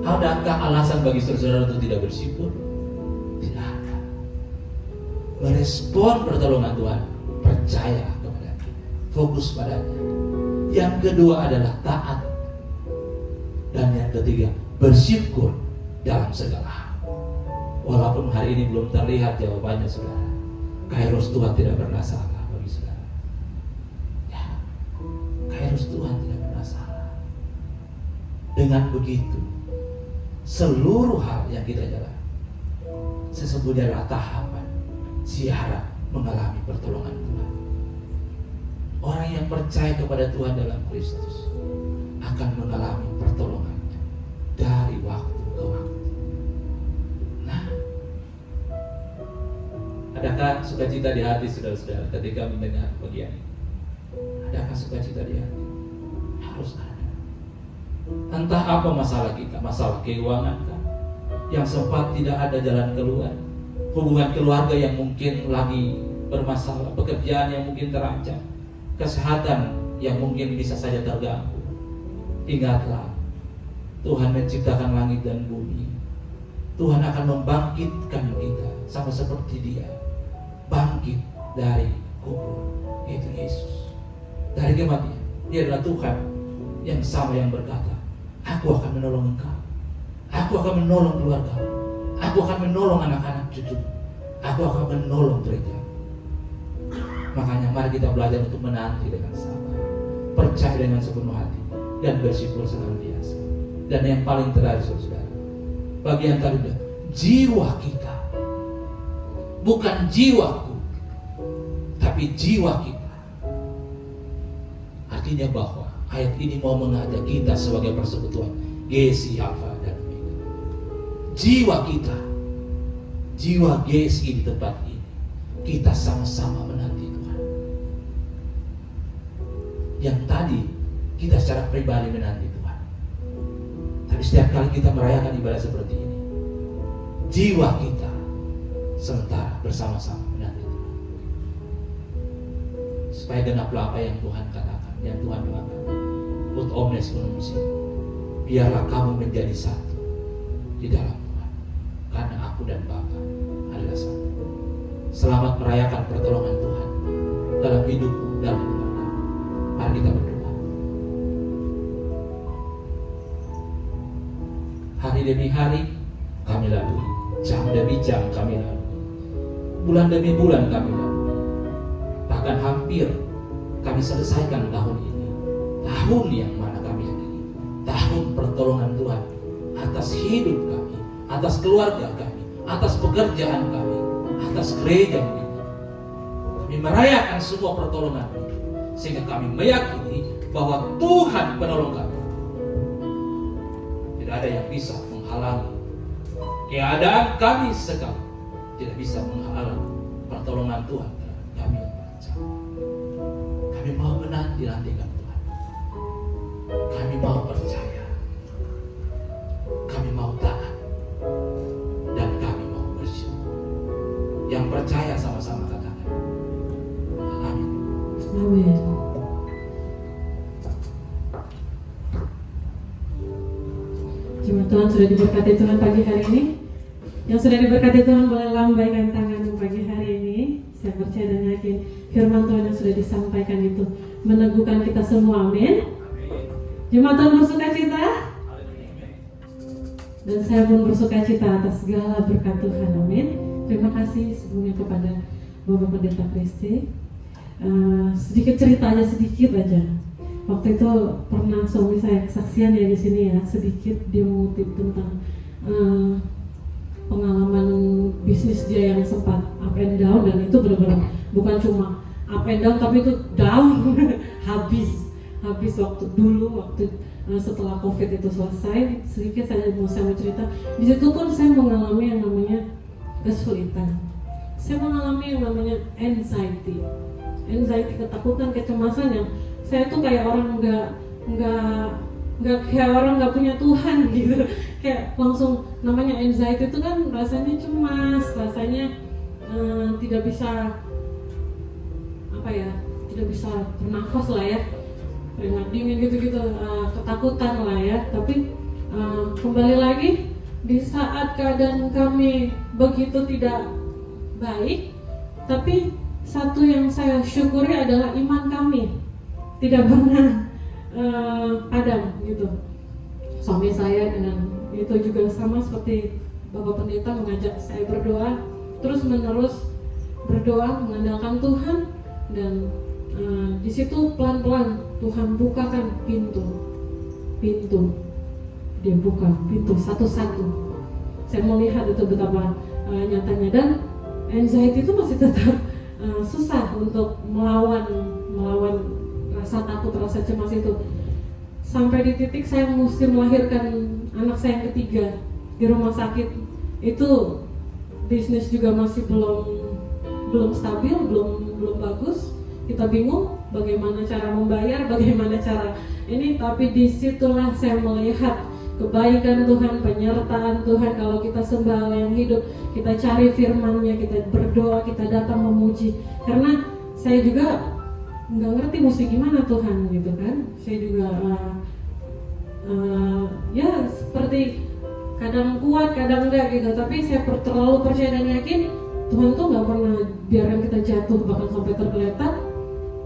Adakah alasan bagi saudara untuk tidak bersyukur? Tidak ada. Merespon pertolongan Tuhan, percaya kepada-Nya, fokus padanya. Yang kedua adalah taat. Dan yang ketiga, bersyukur dalam segala hal. Walaupun hari ini belum terlihat jawabannya saudara, Kairos Tuhan tidak pernah salah bagi saudara. Ya, Kairos Tuhan tidak pernah salah. Dengan begitu, seluruh hal yang kita jalan sesungguhnya adalah tahapan siaran mengalami pertolongan Tuhan. Orang yang percaya kepada Tuhan dalam Kristus akan mengalami pertolongannya dari waktu ke waktu. Nah, adakah sukacita di hati saudara-saudara ketika mendengar bagian ini? Adakah sukacita di hati? Harus ada. Entah apa masalah kita, masalah keuangan kan, yang sempat tidak ada jalan keluar, hubungan keluarga yang mungkin lagi bermasalah, pekerjaan yang mungkin terancam, kesehatan yang mungkin bisa saja terganggu. Ingatlah, Tuhan menciptakan langit dan bumi. Tuhan akan membangkitkan kita sama seperti Dia bangkit dari kubur, itu Yesus, dari kematian. Dia adalah Tuhan yang sama yang berkata, aku akan menolong engkau, aku akan menolong keluarga, aku akan menolong anak-anak cucu, aku akan menolong gereja. Makanya mari kita belajar untuk menanti dengan sabar, percaya dengan sepenuh hati, dan bersyukur senantiasa. Dan yang paling terakhir, saudara, bagian tadi, jiwa kita, bukan jiwaku, tapi jiwa kita. Artinya bahwa ayat ini mau mengajak kita sebagai persekutuan GSI Alfa dan Omega. Jiwa kita, jiwa GSI di tempat ini, kita sama-sama menanti Tuhan. Yang tadi kita secara pribadi menanti Tuhan, tapi setiap kali kita merayakan ibadah seperti ini, jiwa kita sementara bersama-sama menanti Tuhan, supaya genaplah apa yang Tuhan katakan, yang Tuhan doakan. Ut omnes unum sum, biarlah kamu menjadi satu di dalam Tuhan, karena aku dan Bapa adalah satu. Selamat merayakan pertolongan Tuhan dalam hidupmu, dalam keluarga. Mari kita berdoa. Hari demi hari kami lalui, jam demi jam kami lalui, bulan demi bulan kami lalui. Bahkan hampir kami selesaikan tahun ini, tahun yang mana kami yakini tahun pertolongan Tuhan atas hidup kami, atas keluarga kami, atas pekerjaan kami, atas gereja ini. Kami merayakan semua pertolongan ini, sehingga kami meyakini bahwa Tuhan penolong kami. Tidak ada yang bisa menghalangi keadaan kami sekali, tidak bisa menghalangi pertolongan Tuhan terhadap kami yang percaya. Kami mau menanti-nantikan Tuhan, kami mau percaya, kami mau taat, dan kami mau bersyukur. Yang percaya sama-sama katakan amin. Amin. Jemaat Tuhan sudah diberkati Tuhan pagi hari ini. Yang sudah diberkati Tuhan boleh lambaikan tangan pagi hari ini. Saya percaya dan yakin firman Tuhan yang sudah disampaikan itu meneguhkan kita semua. Amin. Jemaat Tuhan bersukacita. Dan saya pun bersukacita atas segala berkat Tuhan. Amin. Terima kasih sebelumnya kepada Bapak Pendeta Kristi. Sedikit ceritanya, sedikit aja. Waktu itu pernah suami saya kesaksian ya di sini ya, sedikit dia mengutip tentang pengalaman bisnis dia yang sempat up and down, dan itu benar-benar bukan cuma up and down tapi itu down habis waktu setelah COVID itu selesai. Sedikit saya mau cerita. Di situ pun saya mengalami yang namanya kesulitan. Saya mengalami yang namanya anxiety, ketakutan, kecemasan yang saya tuh kayak orang nggak kayak orang nggak punya Tuhan gitu. Kayak langsung namanya anxiety itu kan rasanya cemas, rasanya tidak bisa tidak bisa bernafas lah ya, keringat dingin gitu-gitu, ketakutan lah ya. Tapi kembali lagi di saat keadaan kami begitu tidak baik, tapi satu yang saya syukuri adalah iman kami tidak pernah padam gitu. Suami saya dengan itu juga sama seperti Bapak Pendeta mengajak saya berdoa, terus menerus berdoa mengandalkan Tuhan, dan di situ pelan-pelan Tuhan bukakan pintu, dia buka pintu satu-satu. Saya melihat itu betapa nyatanya, dan anxiety itu masih tetap susah untuk melawan rasa takut, rasa cemas itu. Sampai di titik saya mesti melahirkan anak saya yang ketiga di rumah sakit. Itu bisnis juga masih belum stabil, belum bagus. Kita bingung bagaimana cara membayar, bagaimana cara ini. Tapi disitulah saya melihat kebaikan Tuhan, penyertaan Tuhan. Kalau kita sembah Allah yang hidup, kita cari firman-Nya, kita berdoa, kita datang memuji. Karena saya juga nggak ngerti mesti gimana Tuhan gitu kan. Saya juga ya seperti kadang kuat, kadang enggak gitu. Tapi saya terlalu percaya dan yakin Tuhan tuh nggak pernah biarkan kita jatuh bahkan sampai tergeletak.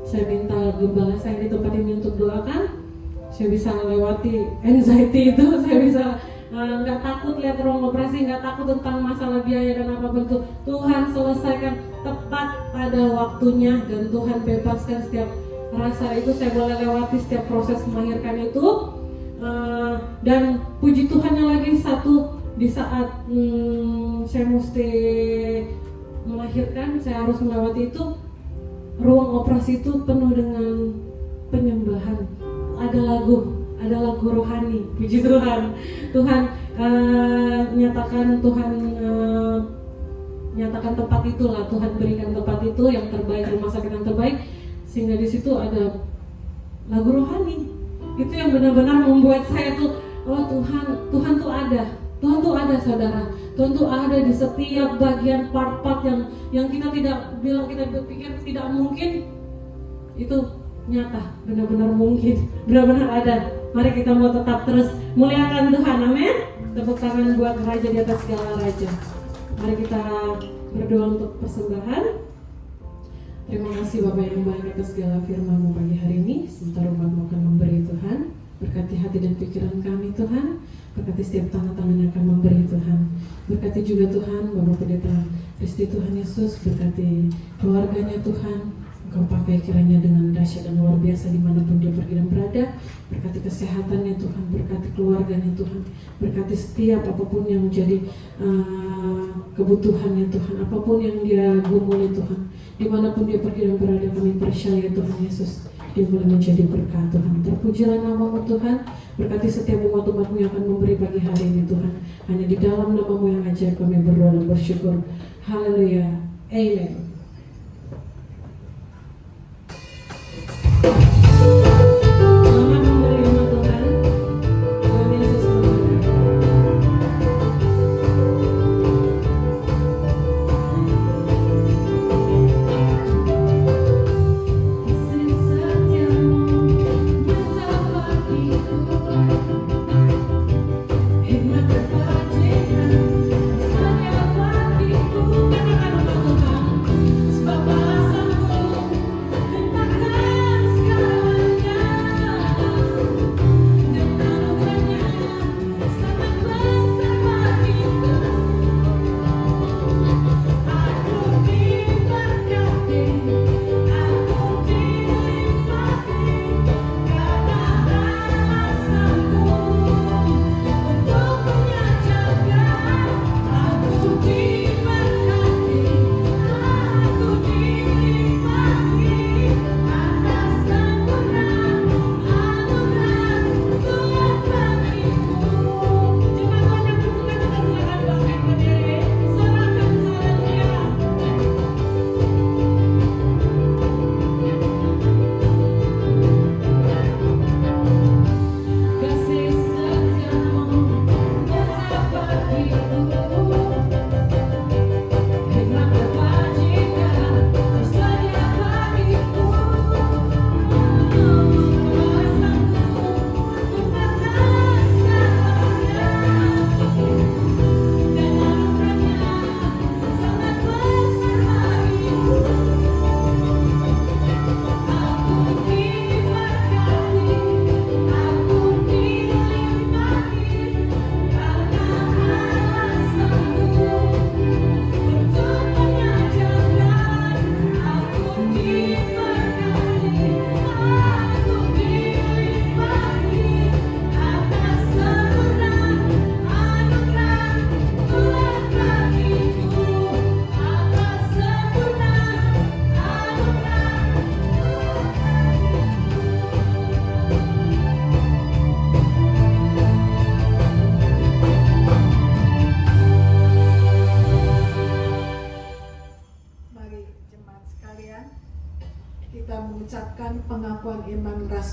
Saya minta gembala saya di tempat ini untuk doakan. Saya bisa lewati anxiety itu, saya bisa nggak takut lihat ruang operasi, nggak takut tentang masalah biaya dan apa bentuk. Tuhan selesaikan tepat pada waktunya dan Tuhan bebaskan setiap rasa itu. Saya boleh lewati setiap proses melahirkan itu. Dan puji Tuhannya lagi satu, di saat saya mesti melahirkan, saya harus melewati itu. Ruang operasi itu penuh dengan penyembahan. Ada lagu rohani. Puji Tuhan. Tuhan nyatakan tempat itulah. Tuhan berikan tempat itu yang terbaik, rumah sakit yang terbaik, sehingga di situ ada lagu rohani. Itu yang benar-benar membuat saya tuh, oh Tuhan tuh ada. Tuhan tuh ada, saudara. Tuhan tuh ada di setiap bagian part-part yang kita tidak bilang, kita berpikir tidak mungkin, itu nyata, benar-benar mungkin, benar-benar ada. Mari kita mau tetap terus muliakan Tuhan, amin. Tepuk tangan buat Raja di atas segala raja. Mari kita berdoa untuk persembahan. Terima kasih Bapak yang baik atas segala firman-Mu pagi hari ini. Sebentar umat-Mu akan memberi Tuhan. Berkati hati dan pikiran kami Tuhan. Berkati setiap tangan-tangan yang akan memberi Tuhan. Berkati juga Tuhan Bapak Pendeta Kristi Tuhan Yesus. Berkati keluarganya Tuhan. Engkau pakai kiranya dengan dahsyat dan luar biasa dimanapun dia pergi dan berada. Berkati kesehatannya Tuhan, berkati keluarganya Tuhan, berkati setiap apapun yang menjadi kebutuhannya Tuhan, apapun yang dia gumuli Tuhan, dimanapun dia pergi dan berada. Kami percaya Tuhan Yesus, dia boleh menjadi berkat Tuhan. Terpujilah nama-Mu Tuhan. Berkati setiap umat-umat-Mu yang akan memberi pagi hari ini Tuhan. Hanya di dalam nama-Mu yang ajaib kami berdoa dan bersyukur. Haleluya, amen. Selamat memberi umat Tuhan. Tuhan Yesus memberkati. Kasih setiamu nyata bagiku, hikmat kebajikan saya bagiku. Katakan umat Tuhan.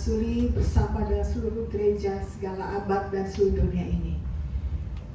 Suli bersama dengan seluruh gereja segala abad dan seluruh dunia ini.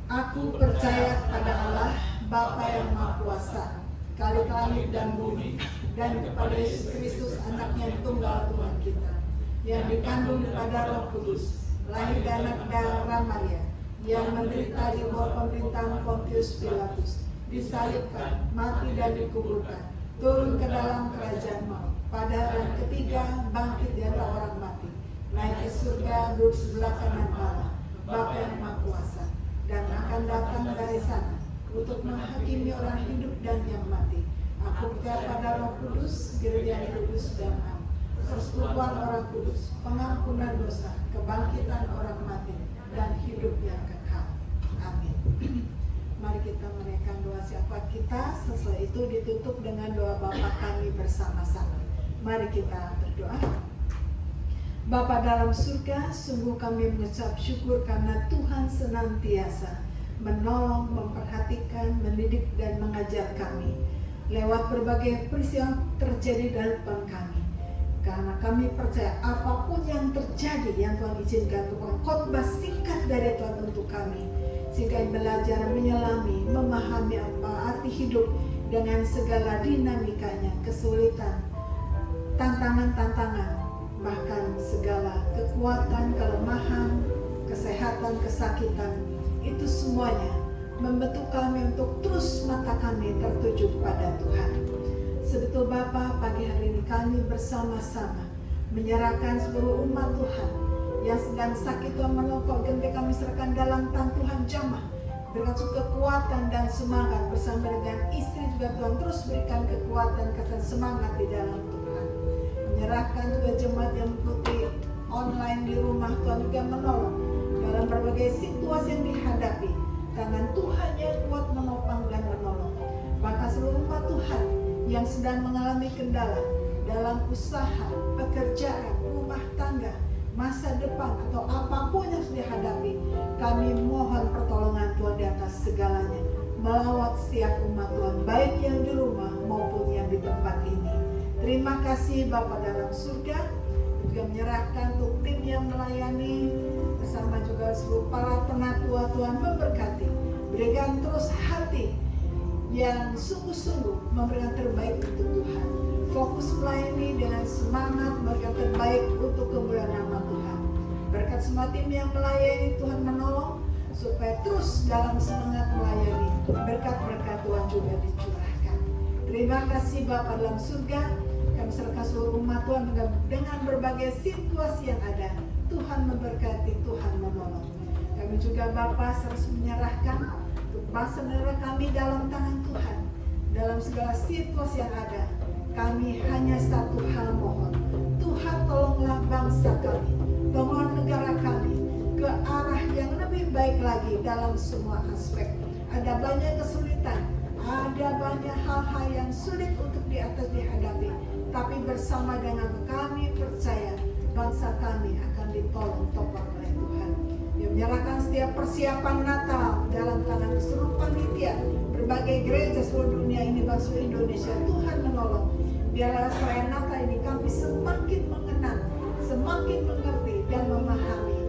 Aku percaya pada Allah, Bapa yang Maha Kuasa, Khalik langit dan bumi, dan kepada Yesus Kristus anaknya yang tunggal Tuhan kita, yang dikandung daripada Roh Kudus, lahir dari anak darah Maria, yang menderita di bawah pemerintahan Pontius Pilatus, disalibkan, mati dan dikuburkan, turun ke dalam kerajaan maut, pada hari ketiga bangkit dari orang mati, naik ke surga, duduk sebelah kanan Allah, Bapa yang Maha Kuasa, dan akan datang dari sana untuk menghakimi orang hidup dan yang mati. Aku percaya pada Roh Kudus, gereja yang kudus dan am, persekutuan orang kudus, pengampunan dosa, kebangkitan orang mati, dan hidup yang kekal. Amin. Mari kita menaikkan doa syafaat kita. Setelah itu ditutup dengan doa Bapa kami bersama-sama. Mari kita berdoa. Bapa dalam surga, sungguh kami mengucap syukur karena Tuhan senantiasa menolong, memperhatikan, mendidik, dan mengajar kami lewat berbagai peristiwa terjadi dalam depan kami. Karena kami percaya apapun yang terjadi yang Tuhan izinkan, Tuhan khotbah singkat dari Tuhan untuk kami, sehingga belajar menyelami, memahami apa arti hidup dengan segala dinamikanya, kesulitan, tantangan-tantangan, bahkan segala kekuatan, kelemahan, kesehatan, kesakitan. Itu semuanya membentuk kami untuk terus mata kami tertuju kepada Tuhan. Sebetul Bapa, pagi hari ini kami bersama-sama menyerahkan seluruh umat Tuhan yang sedang sakit, Tuhan menolong, genting kami serahkan dalam tangan Tuhan jamah. Berikan kekuatan dan semangat bersama dengan istri juga Tuhan, terus berikan kekuatan, kesan semangat di dalam Tuhan. Menyerahkan juga jemaat yang mengikuti online di rumah, Tuhan juga menolong dalam berbagai situasi yang dihadapi. Tangan Tuhan yang kuat menopang dan menolong. Maka seluruh umat Tuhan yang sedang mengalami kendala dalam usaha, pekerjaan, rumah tangga, masa depan, atau apapun yang sudah dihadapi, kami mohon pertolongan Tuhan di atas segalanya, melawat setiap umat Tuhan, baik yang di rumah maupun yang di tempat ini. Terima kasih Bapa dalam surga, juga menyerahkan untuk tim yang melayani, bersama juga seluruh para penatua. Tuhan memberkati, berikan terus hati yang sungguh-sungguh memberikan terbaik untuk Tuhan. Fokus melayani dengan semangat memberikan terbaik untuk kemuliaan nama Tuhan. Berkat semua tim yang melayani, Tuhan menolong supaya terus dalam semangat melayani. Berkat-berkat Tuhan juga dicurahkan. Terima kasih Bapa dalam surga. Kami serahkan seluruh umat Tuhan dengan berbagai situasi yang ada. Tuhan memberkati, Tuhan menolong. Kami juga Bapa harus menyerahkan untuk bangsa negara kami dalam tangan Tuhan. Dalam segala situasi yang ada, kami hanya satu hal mohon. Tuhan tolonglah bangsa kami, tolonglah negara kami ke arah yang lebih baik lagi dalam semua aspek. Ada banyak kesulitan, ada banyak hal-hal yang sulit untuk dihadapi. Tapi bersama dengan kami percaya bangsa kami akan ditolong topang oleh Tuhan. Yang menyerahkan setiap persiapan Natal dalam tangan seluruh panitia berbagai gereja seluruh dunia ini, bangsa Indonesia. Tuhan menolong. Biarlah perayaan Natal ini kami semakin mengenal, semakin mengerti dan memahami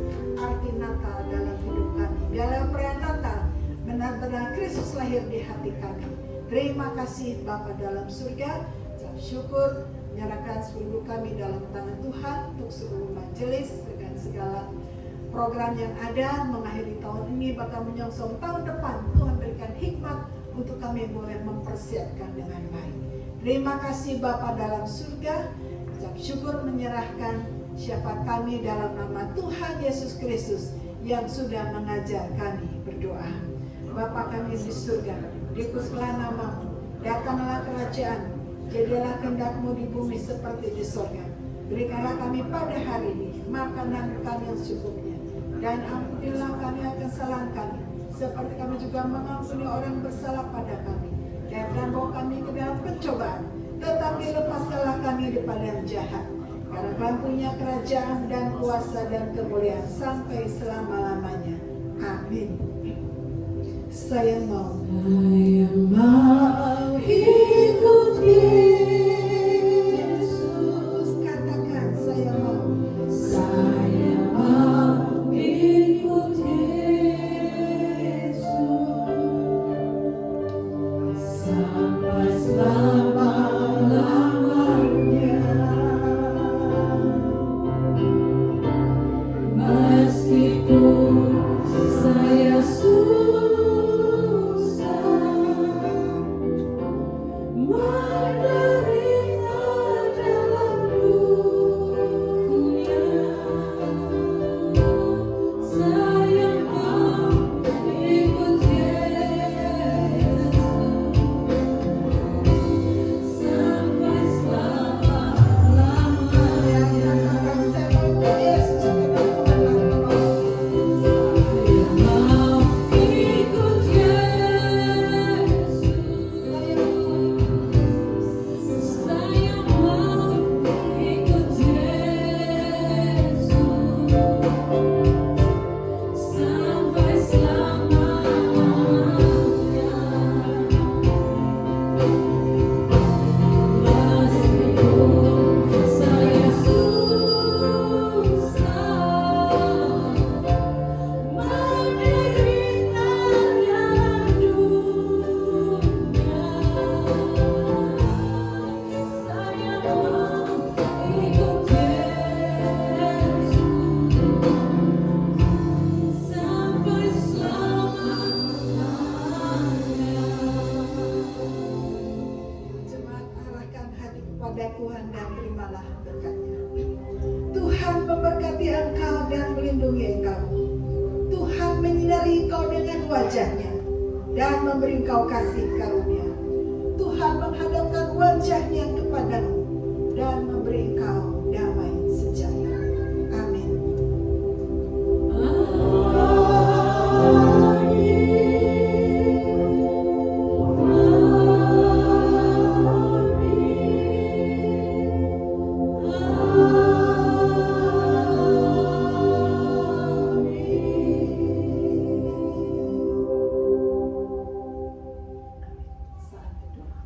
arti Natal dalam hidup kami. Biarlah perayaan Natal benar-benar Kristus lahir di hati kami. Terima kasih Bapa dalam surga. Syukur menyerahkan seluruh kami dalam tangan Tuhan untuk seluruh majelis dengan segala program yang ada mengakhiri tahun ini, bahkan menyongsong tahun depan. Tuhan berikan hikmat untuk kami boleh mempersiapkan dengan baik. Terima kasih Bapa dalam surga. Ucap syukur menyerahkan syafaat kami dalam nama Tuhan Yesus Kristus yang sudah mengajar kami berdoa. Bapa kami di surga, dikuduskanlah namamu, datanglah kerajaan, jadilah kehendak-Mu di bumi seperti di surga. Berikanlah kami pada hari ini makanan kami yang secukupnya, dan ampunilah kami akan kesalahan kami, seperti kami juga mengampuni orang bersalah pada kami. Jangan bawa kami ke dalam pencobaan, tetapi lepaskanlah kami daripada yang jahat. Karena Tuhan punya kerajaan dan kuasa dan kemuliaan sampai selama-lamanya. Amin. Saya mau ikut Yesus. Katakan saya mau. wajahnya dan memberi engkau kasih karunia. Tuhan menghadapkan wajahnya kepadamu dan memberi engkau damai sejahtera. Amin. Saat berdoa.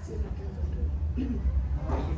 Silakan berdoa.